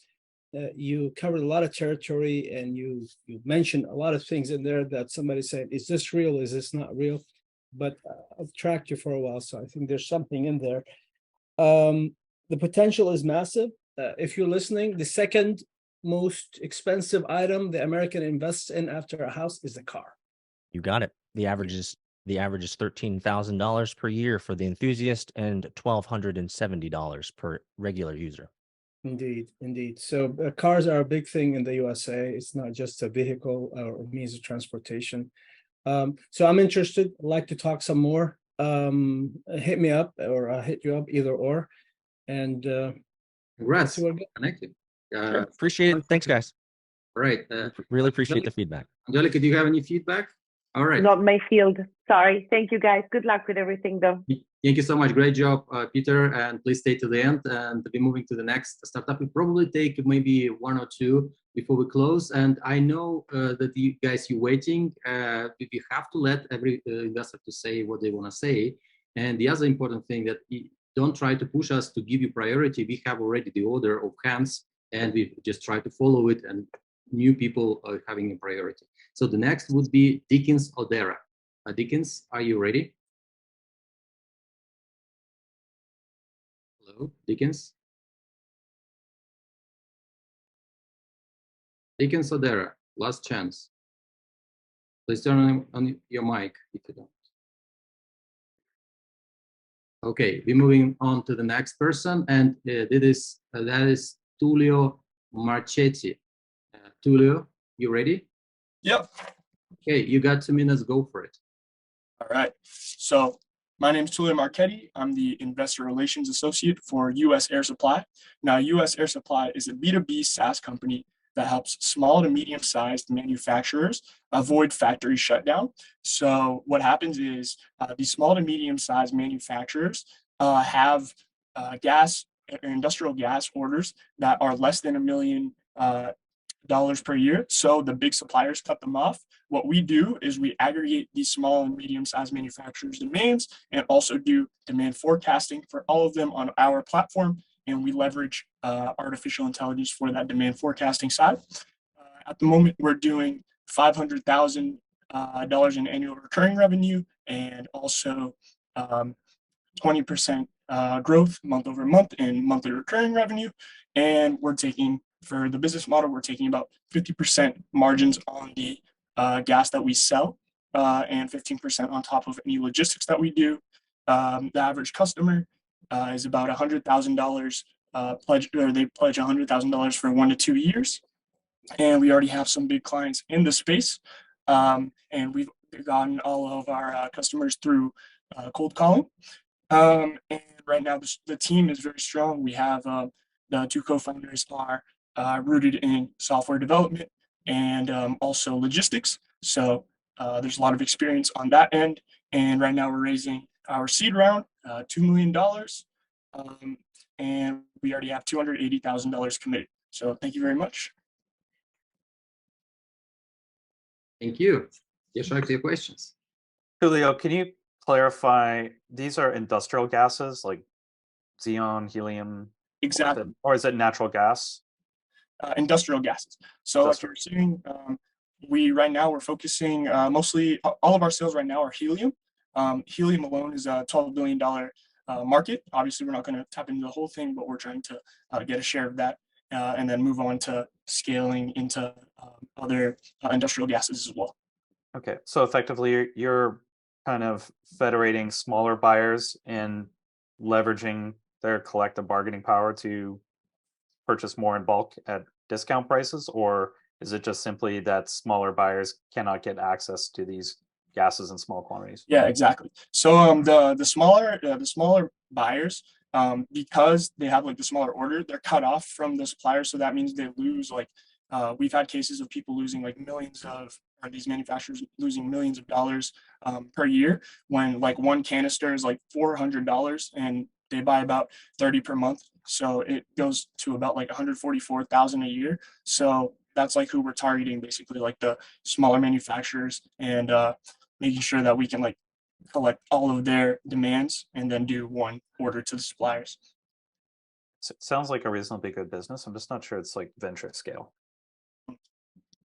you covered a lot of territory and you mentioned a lot of things in there that somebody said, is this real? Is this not real? But I've tracked you for a while, so I think there's something in there. The potential is massive. If you're listening, the second most expensive item the American invests in after a house is a car. You got it. The average is $13,000 per year for the enthusiast and $1,270 per regular user. Indeed. So cars are a big thing in the USA. It's not just a vehicle or means of transportation. So I'm interested. I'd like to talk some more. Hit me up or I'll hit you up, either or. And congrats. Connected. Sure. Appreciate it. Thanks, guys. Right. Really appreciate the feedback. Angelica, do you have any feedback? All right. Not my field. Sorry. Thank you, guys. Good luck with everything, though. Thank you so much. Great job, Peter. And please stay to the end. And we're moving to the next startup. We'll probably take maybe one or two before we close. And I know that you guys, you're waiting. You have to let every investor to say what they want to say. And the other important thing that don't try to push us to give you priority. We have already the order of hands, and we just try to follow it. And new people are having a priority. So the next would be Dickens Odera. Dickens, are you ready? Hello, Dickens? Dickens Odera, last chance. Please turn on your mic if you don't. Okay, we're moving on to the next person, and that is Tullio Marchetti. Tullio, you ready? Yep. Okay, you got 2 minutes, go for it. All right. So my name is Tullio Marchetti. I'm the Investor Relations Associate for US Air Supply. Now, US Air Supply is a B2B SaaS company that helps small to medium-sized manufacturers avoid factory shutdown. So what happens is these small to medium-sized manufacturers have industrial gas orders that are less than $1 million per year. So the big suppliers cut them off. What we do is we aggregate these small and medium-sized manufacturers' demands and also do demand forecasting for all of them on our platform. And we leverage artificial intelligence for that demand forecasting side. At the moment, we're doing $500,000 in annual recurring revenue and also 20% growth month over month in monthly recurring revenue. And we're taking, for the business model, we're taking about 50% margins on the gas that we sell and 15% on top of any logistics that we do. The average customer is about $100,000 pledge, or they pledge $100,000 for 1 to 2 years. And we already have some big clients in the space. And we've gotten all of our customers through cold calling. And right now the team is very strong. We have the 2 co-founders are rooted in software development and also logistics. So there's a lot of experience on that end. And right now we're raising our seed round, $2 million. And we already have $280,000 committed. So thank you very much. Thank you. Yes, Sharks, your questions. Julio, can you clarify, these are industrial gases like xenon, helium? Exactly. Or is it natural gas? Industrial gases. So like you're saying, right now we're focusing mostly, all of our sales right now are helium. Helium alone is a $12 billion market. Obviously, we're not going to tap into the whole thing, but we're trying to get a share of that and then move on to scaling into other industrial gases as well. Okay, so effectively you're kind of federating smaller buyers and leveraging their collective bargaining power to purchase more in bulk at discount prices, or is it just simply that smaller buyers cannot get access to these gases in small quantities? Yeah, exactly. So the smaller buyers, because they have like the smaller order, they're cut off from the suppliers. So that means they lose like we've had cases of people losing like these manufacturers losing millions of dollars per year when like one canister is like $400 and they buy about 30 per month. So it goes to about like 144,000 a year. So that's like who we're targeting, basically like the smaller manufacturers, and making sure that we can like collect all of their demands and then do one order to the suppliers. So it sounds like a reasonably good business. I'm just not sure it's like venture scale.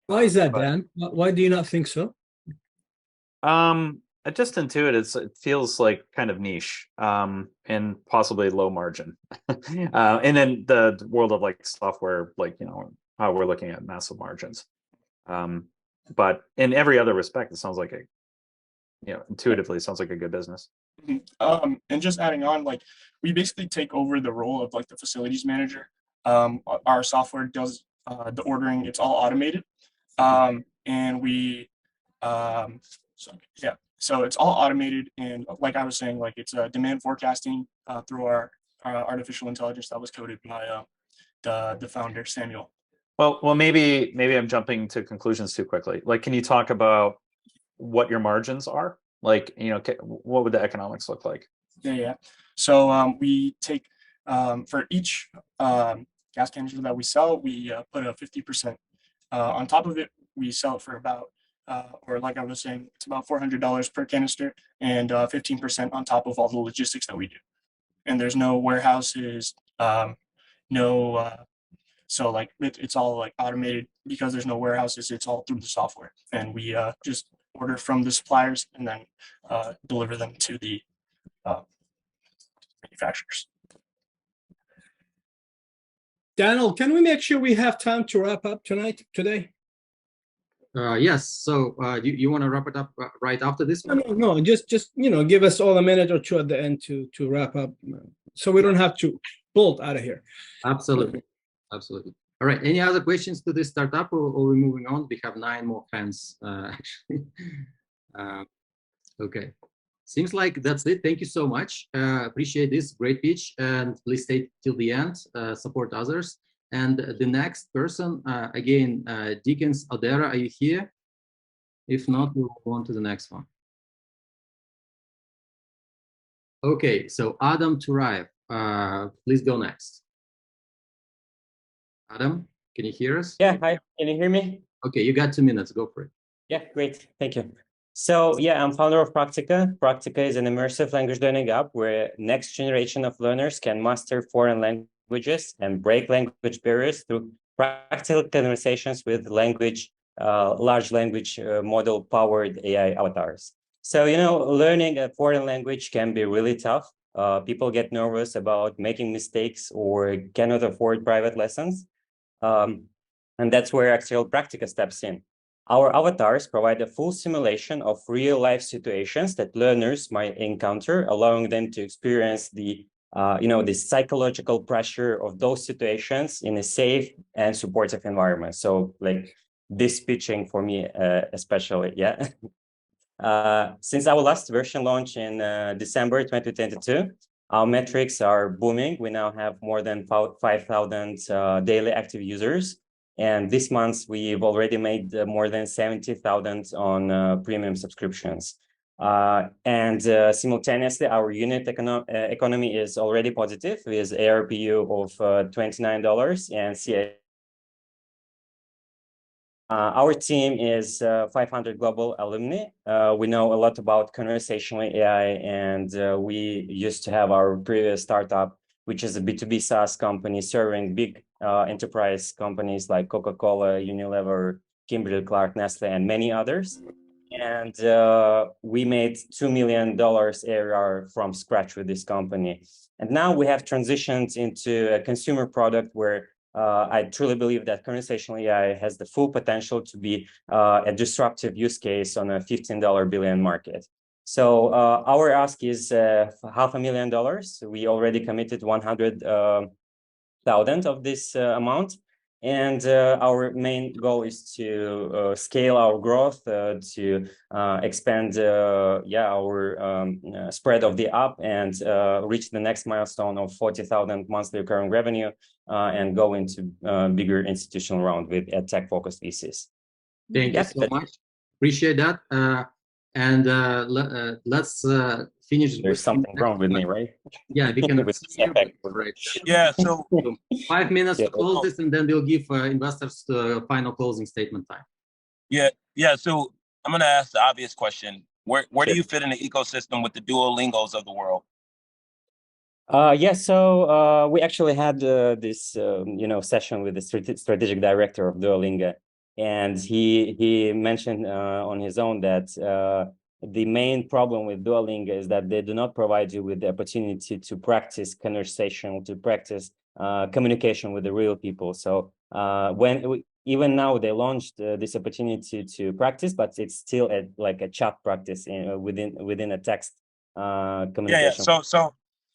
Why is that, Dan? Why do you not think so? I just intuit it feels like kind of niche and possibly low margin. And then the world of like software, like, you know, how we're looking at massive margins. But in every other respect, it sounds like intuitively it sounds like a good business. And just adding on, like we basically take over the role of like the facilities manager. Our software does the ordering, it's all automated. And we, so it's all automated. And like I was saying, like it's demand forecasting through our artificial intelligence that was coded by the founder, Samuel. Well, maybe I'm jumping to conclusions too quickly. Like, can you talk about what your margins are? Like, what would the economics look like? Yeah. So we take for each gas canister that we sell, we put a 50% on top of it. We sell it for about, or like I was saying, it's about $400 per canister, and 15% on top of all the logistics that we do. And there's no warehouses, so like it's all like automated because there's no warehouses. It's all through the software, and we just order from the suppliers and then deliver them to the manufacturers. Daniel, can we make sure we have time to wrap up today? Yes. So you want to wrap it up right after this one? No. Just give us all a minute or two at the end to wrap up, so we don't have to bolt out of here. Absolutely. All right. Any other questions to this startup, or are we moving on? We have 9 more fans actually. Okay. Seems like that's it. Thank you so much. Appreciate this great pitch, and please stay till the end. Support others. And the next person, again, Dickens Odera, are you here? If not, we'll move on to the next one. Okay, so Adam Turaev, please go next. Adam, can you hear us? Yeah, hi, can you hear me? Okay, you got 2 minutes, go for it. Yeah, great, thank you. So yeah, I'm founder of Praktika. Praktika is an immersive language learning app where next generation of learners can master foreign languages and break language barriers through practical conversations with large language model powered AI avatars. So, learning a foreign language can be really tough. People get nervous about making mistakes or cannot afford private lessons. And that's where actual Praktika steps in. Our avatars provide a full simulation of real-life situations that learners might encounter, allowing them to experience the psychological pressure of those situations in a safe and supportive environment. So, like this pitching for me, especially, yeah. Since our last version launched in December 2022, our metrics are booming. We now have more than 5,000 daily active users. And this month, we've already made more than 70,000 on premium subscriptions. And simultaneously, our unit economy is already positive with ARPU of $29 and CA. Our team is 500 global alumni. We know a lot about conversational AI, and we used to have our previous startup, which is a B2B SaaS company serving big enterprise companies like Coca-Cola, Unilever, Kimberly-Clark, Nestle, and many others. And we made $2 million ARR from scratch with this company. And now we have transitioned into a consumer product where I truly believe that conversational AI has the full potential to be a disruptive use case on a $15 billion market. So our ask is $500,000. We already committed 100,000 of this amount. And our main goal is to scale our growth, to expand our spread of the app, and reach the next milestone of 40,000 monthly recurring revenue, and go into bigger institutional round with tech-focused VCs. Thank you so much. Appreciate that. And let's finish. There's something wrong with me, right? Yeah, we can. Yeah, so 5 minutes to close this, and then we'll give investors the final closing statement time. Yeah. So I'm going to ask the obvious question: Where do you fit in the ecosystem with the Duolingos of the world? So we actually had this session with the strategic director of Duolingo, and he mentioned on his own that the main problem with Duolingo is that they do not provide you with the opportunity to practice conversation, to practice communication with the real people. So even now they launched this opportunity to practice, but it's still like a chat practice within a text communication.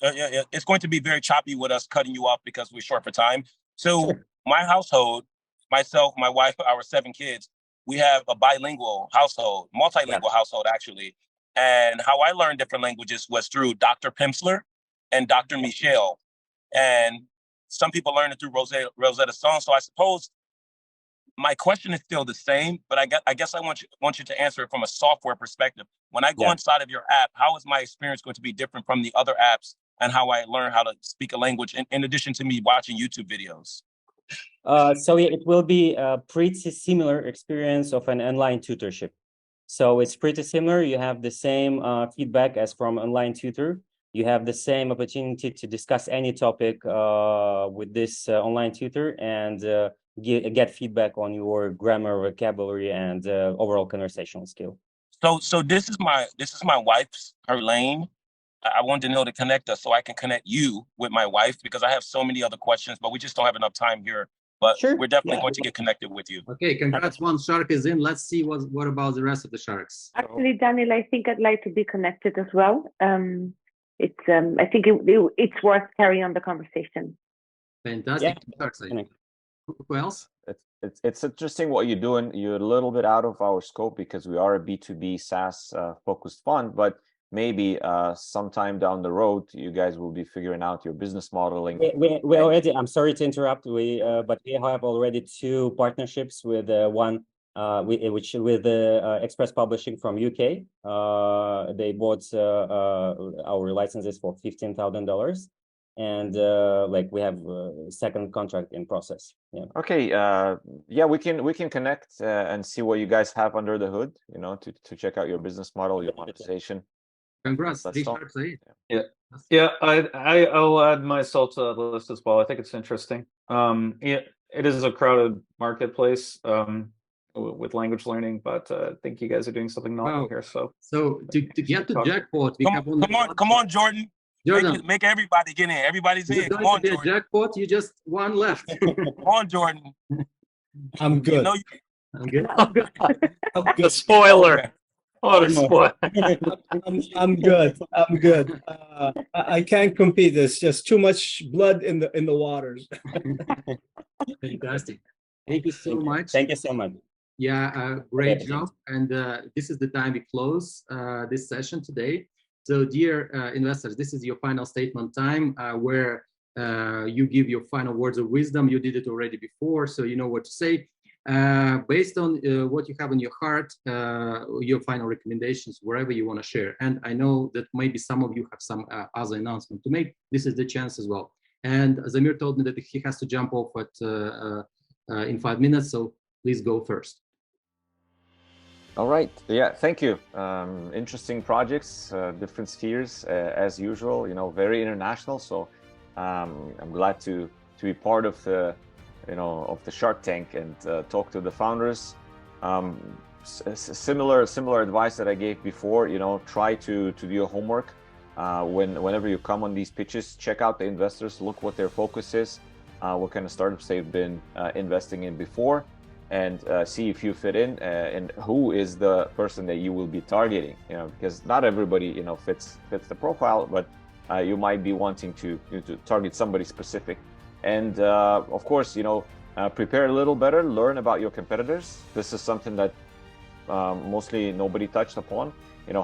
Yeah. It's going to be very choppy with us cutting you off because we're short for time. So my household, myself, my wife, our 7 kids, we have a bilingual household, multilingual household, actually. And how I learned different languages was through Dr. Pimsleur and Dr. Michel. And some people learn it through Rosetta Stone. So I suppose my question is still the same, but I guess I want you to answer it from a software perspective. When I go inside of your app, how is my experience going to be different from the other apps and how I learn how to speak a language in addition to me watching YouTube videos? So yeah, it will be a pretty similar experience of an online tutorship. So it's pretty similar. You have the same feedback as from online tutor. You have the same opportunity to discuss any topic with this online tutor and get feedback on your grammar, vocabulary, and overall conversational skill. So this is my wife's, her lane. I wanted to know to connect us so I can connect you with my wife because I have so many other questions, but we just don't have enough time here. But we're definitely going to get connected with you. Okay, congrats. One shark is in. Let's see what about the rest of the sharks. Actually, Daniel, I think I'd like to be connected as well. I think it's worth carrying on the conversation. Fantastic. Who else? It's interesting what you're doing. You're a little bit out of our scope because we are a B2B SaaS focused fund, but maybe sometime down the road, you guys will be figuring out your business modeling. We already, I'm sorry to interrupt, but we have already 2 partnerships with one, with Express Publishing from UK. They bought our licenses for $15,000. And we have a second contract in process. Yeah. Okay. Yeah, we can connect and see what you guys have under the hood. To check out your business model, your monetization. Congrats. I'll add myself to that list as well. I think it's interesting. It is a crowded marketplace with language learning, but I think you guys are doing something novel here. So to get to jackpot, we have come on, Jordan. Jordan, make everybody get in. Everybody's in. Come on, Jordan. Jackpot, you just one left. Come on, Jordan. I'm good. I'm good. I'm good. Spoiler. What a spoiler. I'm good. I'm good. I can't compete. There's just too much blood in the waters. Fantastic. Thank you so much. Thank you so much. Yeah, great job. And this is the time we close this session today. So dear investors, this is your final statement time where you give your final words of wisdom. You did it already before, so you know what to say. Based on what you have in your heart, your final recommendations, wherever you want to share. And I know that maybe some of you have some other announcement to make. This is the chance as well. And Zamir told me that he has to jump off in 5 minutes, so please go first. All right. Yeah, thank you. Interesting projects, different spheres as usual. Very international. So I'm glad to be part of the Shark Tank and talk to the founders. Similar advice that I gave before. Try to do your homework. Whenever you come on these pitches, check out the investors. Look what their focus is. What kind of startups they've been investing in before. And see if you fit in and who is the person that you will be targeting, because not everybody, fits the profile, but you might be wanting to target somebody specific. And of course, prepare a little better, learn about your competitors. This is something that mostly nobody touched upon,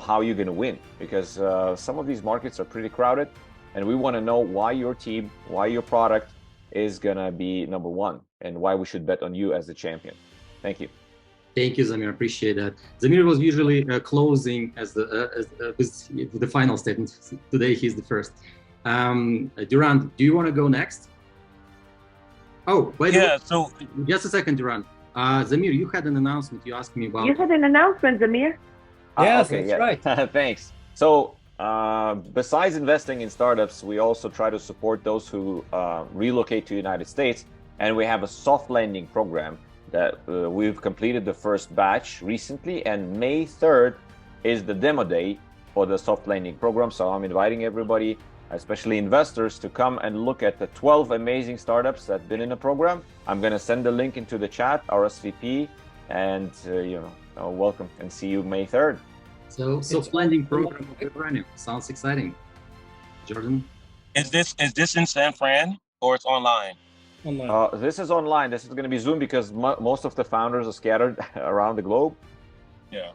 how you're going to win, because some of these markets are pretty crowded and we want to know why your team, why your product is going to be number one and why we should bet on you as the champion. Thank you. Thank you, Zamir. Appreciate that. Zamir was usually closing as the final statement. Today, he's the first. Duránd, do you want to go next? Oh, by the way, so just a second, Duránd. Zamir, you had an announcement you asked me about. You had an announcement, Zamir? Yes, okay, that's right. Thanks. So besides investing in startups, we also try to support those who relocate to the United States. And we have a soft landing program that we've completed the first batch recently. And May 3rd is the demo day for the soft landing program. So I'm inviting everybody, especially investors, to come and look at the 12 amazing startups that have been in the program. I'm going to send the link into the chat, RSVP, and welcome and see you May 3rd. So soft landing program of Vibranium. Sounds exciting. Jordan? Is this in San Fran or it's online? Online. This is online. This is going to be Zoom because most of the founders are scattered around the globe. Yeah.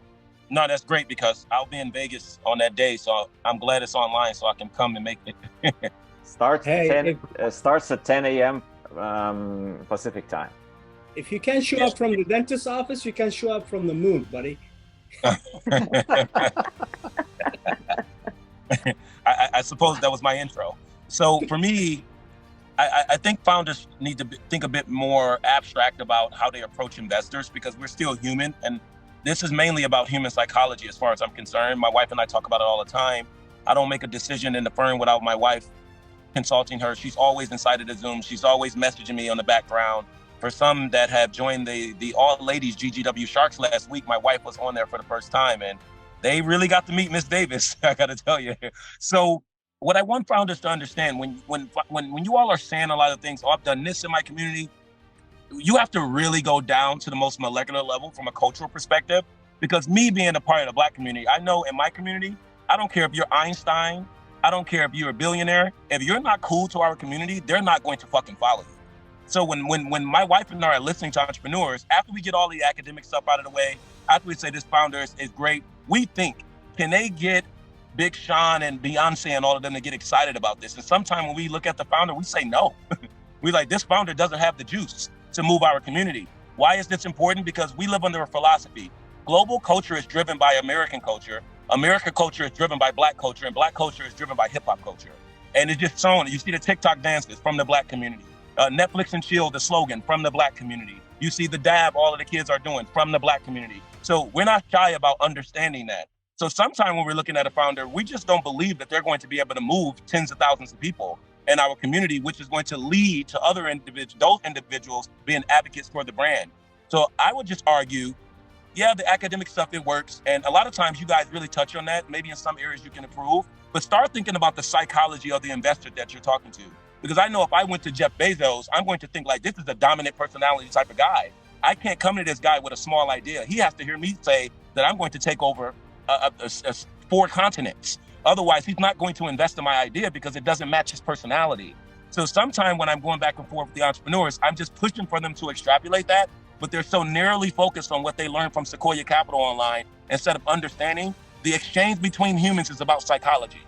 No, that's great because I'll be in Vegas on that day. So I'm glad it's online so I can come and make it. Starts at 10 a.m. Pacific time. If you can't show up from the dentist's office, you can show up from the moon, buddy. I suppose that was my intro. So for me, I think founders need to think a bit more abstract about how they approach investors, because we're still human. And this is mainly about human psychology as far as I'm concerned. My wife and I talk about it all the time. I don't make a decision in the firm without my wife consulting her. She's always inside of the Zoom. She's always messaging me on the background. For some that have joined the all-ladies GGW Sharks last week, my wife was on there for the first time, and they really got to meet Miss Davis, I got to tell you. So what I want founders to understand, when you all are saying a lot of things, oh, I've done this in my community, you have to really go down to the most molecular level from a cultural perspective. Because me being a part of the Black community, I know in my community, I don't care if you're Einstein, I don't care if you're a billionaire, if you're not cool to our community, they're not going to fucking follow you. So when my wife and I are listening to entrepreneurs, after we get all the academic stuff out of the way, after we say this founder is great, we think, can they get Big Sean and Beyonce and all of them to get excited about this? And sometimes when we look at the founder, we say no. We like, this founder doesn't have the juice to move our community. Why is this important? Because we live under a philosophy. Global culture is driven by American culture. American culture is driven by Black culture, and Black culture is driven by hip hop culture. And it's just shown. You see the TikTok dances from the Black community. Netflix and chill, the slogan, from the Black community. You see the dab all of the kids are doing from the Black community. So we're not shy about understanding that. So sometimes when we're looking at a founder, we just don't believe that they're going to be able to move tens of thousands of people in our community, which is going to lead to other individuals, those individuals being advocates for the brand. So I would just argue, yeah, the academic stuff, it works. And a lot of times you guys really touch on that. Maybe in some areas you can improve, but start thinking about the psychology of the investor that you're talking to. Because I know if I went to Jeff Bezos, I'm going to think like, this is a dominant personality type of guy. I can't come to this guy with a small idea. He has to hear me say that I'm going to take over 4 continents. Otherwise, he's not going to invest in my idea because it doesn't match his personality. So sometime when I'm going back and forth with the entrepreneurs, I'm just pushing for them to extrapolate that, but they're so narrowly focused on what they learned from Sequoia Capital Online instead of understanding the exchange between humans is about psychology.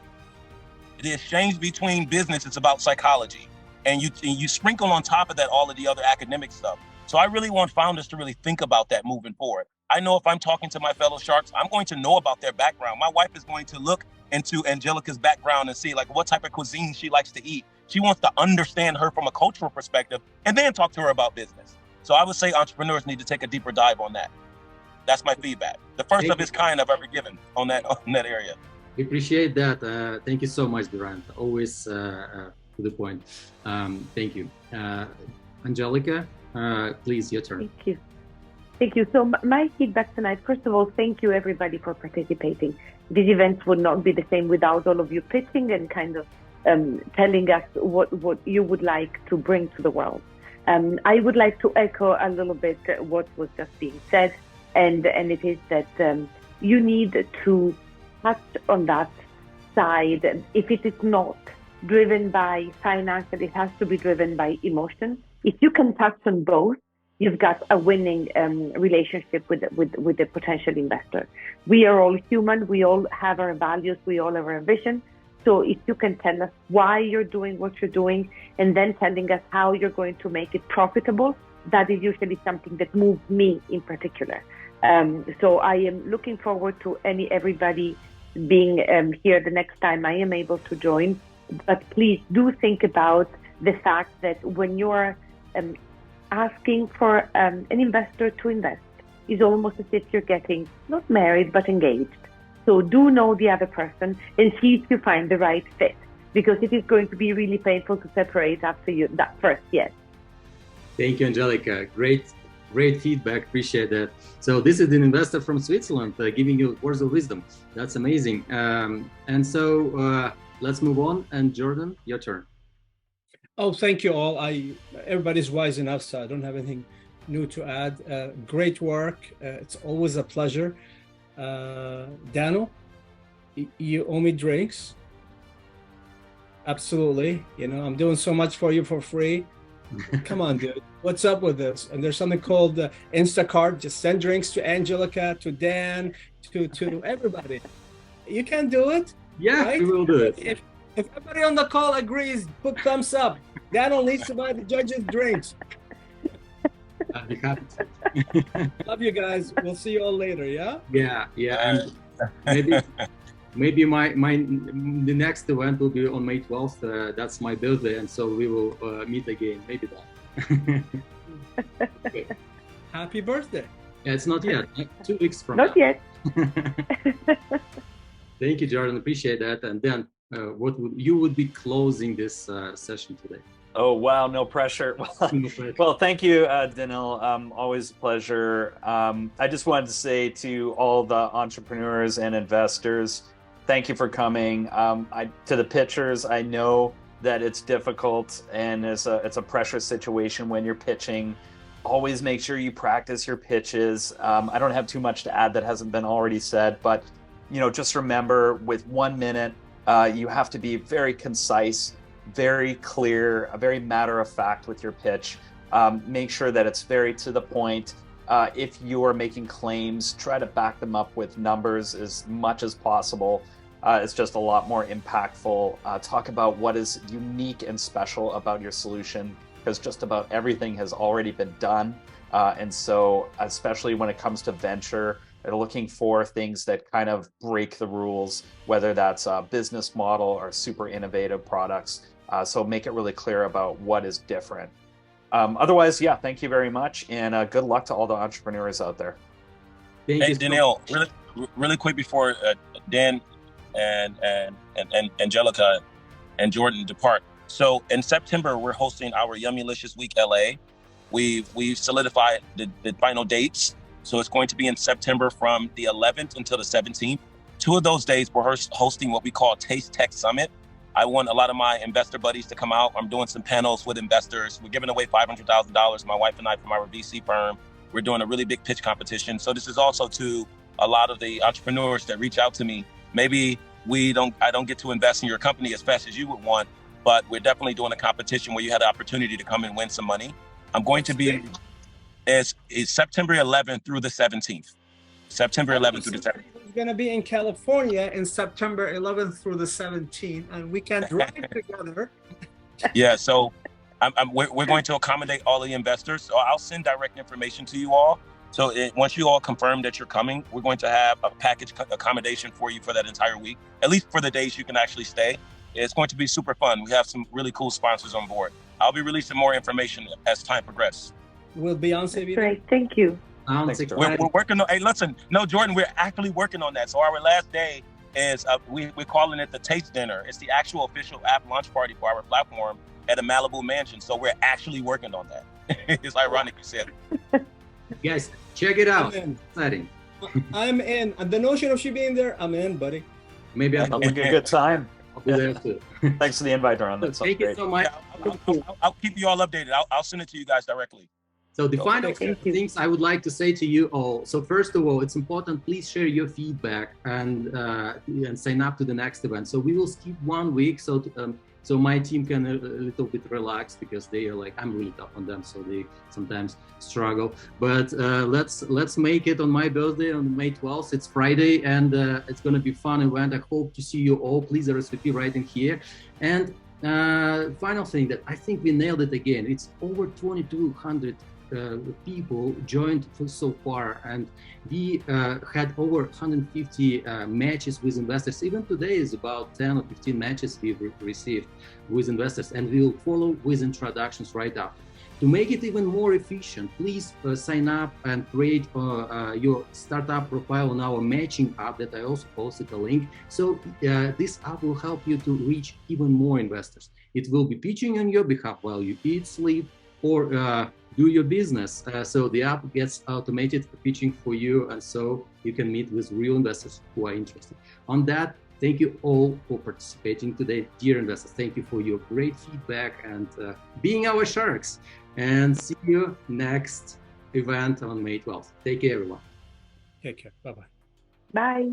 The exchange between business is about psychology. And you sprinkle on top of that all of the other academic stuff. So I really want founders to really think about that moving forward. I know if I'm talking to my fellow Sharks, I'm going to know about their background. My wife is going to look into Angelica's background and see like what type of cuisine she likes to eat. She wants to understand her from a cultural perspective and then talk to her about business. So I would say entrepreneurs need to take a deeper dive on that. That's my feedback. The first of its kind I've ever given on that area. We appreciate that. Thank you so much, Duránd. Always to the point. Thank you. Angelica, please, your turn. Thank you. Thank you. So my feedback tonight, first of all, thank you everybody for participating. These events would not be the same without all of you pitching and kind of telling us what you would like to bring to the world. I would like to echo a little bit what was just being said, and it is that you need to touch on that side. If it is not driven by finance, it has to be driven by emotion. If you can touch on both, you've got a winning relationship with the potential investor. We are all human. We all have our values. We all have our vision. So if you can tell us why you're doing what you're doing, and then telling us how you're going to make it profitable, that is usually something that moves me in particular. So I am looking forward to everybody being here the next time I am able to join. But please do think about the fact that when you're asking for an investor to invest, is almost as if you're getting not married but engaged. So do know the other person and see if you find the right fit, because it is going to be really painful to separate after that first yes. Thank you, Angelica. Great feedback. Appreciate that. So this is an investor from Switzerland giving you words of wisdom. That's amazing. And so let's move on. And Jordan, your turn. Oh, thank you all. Everybody's wise enough, so I don't have anything new to add. Great work. It's always a pleasure. Daniel, you owe me drinks. Absolutely. You know, I'm doing so much for you for free. Come on, dude. What's up with this? And there's something called Instacart. Just send drinks to Angelica, to Dan, to everybody. You can do it. Yeah, right? We will do it. If everybody on the call agrees, put thumbs up. Daniel needs to buy the judges drinks. I'd be happy to. Love you guys. We'll see you all later. Yeah. Yeah. And maybe the next event will be on May 12th. That's my birthday, and so we will meet again. Maybe that. Okay. Happy birthday. Yeah, it's not yet. 2 weeks from Not now. yet. Thank you, Jordan. Appreciate that. And then, you would be closing this session today? Oh, wow. No pressure. Well, thank you, Danil. Always a pleasure. I just wanted to say to all the entrepreneurs and investors, thank you for coming. To the pitchers, I know that it's difficult and it's a pressure situation when you're pitching. Always make sure you practice your pitches. I don't have too much to add that hasn't been already said, but just remember, with 1 minute, you have to be very concise, very clear, very matter of fact with your pitch. Make sure that it's very to the point. If you are making claims, try to back them up with numbers as much as possible. It's just a lot more impactful. Talk about what is unique and special about your solution, because just about everything has already been done. And so, especially when it comes to venture, they're looking for things that kind of break the rules, whether that's a business model or super innovative products. So make it really clear about what is different. Otherwise, yeah, thank you very much. And good luck to all the entrepreneurs out there. Hey, Danil, really quick before Dan and Angelica and Jordan depart. So in September, we're hosting our Yummylicious Week LA. We've solidified the final dates. So it's going to be in September from the 11th until the 17th. 2 of those days, we're hosting what we call Taste Tech Summit. I want a lot of my investor buddies to come out. I'm doing some panels with investors. We're giving away $500,000, my wife and I, from our VC firm. We're doing a really big pitch competition. So this is also to a lot of the entrepreneurs that reach out to me. Maybe I don't get to invest in your company as fast as you would want, but we're definitely doing a competition where you had the opportunity to come and win some money. I'm going to be... It's September 11th through the 17th. September 11th through the 17th. We're going to be in California in September 11th through the 17th, and we can drive together. Yeah, so we're going to accommodate all the investors. So I'll send direct information to you all. So once you all confirm that you're coming, we're going to have a package accommodation for you for that entire week, at least for the days you can actually stay. It's going to be super fun. We have some really cool sponsors on board. I'll be releasing more information as time progresses. Will Beyonce be there? Great, thank you. We're working on. Hey, listen, no, Jordan, we're actually working on that. So our last day is we're calling it the Taste Dinner. It's the actual official app launch party for our platform at a Malibu mansion. So we're actually working on that. It's ironic you said it. Guys, check it out. Exciting. I'm in. And the notion of she being there, I'm in, buddy. Maybe I'll be a good time. I'll be there too. Thanks for the invite, Duránd. That sounds Thank great. you so much. I'll keep you all updated. I'll send it to you guys directly. So the final things I would like to say to you all. So first of all, it's important, please share your feedback and sign up to the next event. So we will skip 1 week so my team can a little bit relax, because they are like, I'm really tough on them, so they sometimes struggle. But let's make it on my birthday on May 12th. It's Friday, and it's going to be a fun event. I hope to see you all. Please RSVP right in here. And final thing that I think we nailed it again. It's over 2,200 people joined so far, and we had over 150 matches with investors. Even today is about 10 or 15 matches we've received with investors, and we'll follow with introductions right after. To make it even more efficient, please sign up and create your startup profile on our matching app that I also posted a link. So this app will help you to reach even more investors. It will be pitching on your behalf while you eat, sleep, or do your business. So the app gets automated pitching for you, and so you can meet with real investors who are interested. On that, thank you all for participating today. Dear investors, thank you for your great feedback and being our sharks. And see you next event on May 12th. Take care, everyone. Take care. Bye-bye. Bye.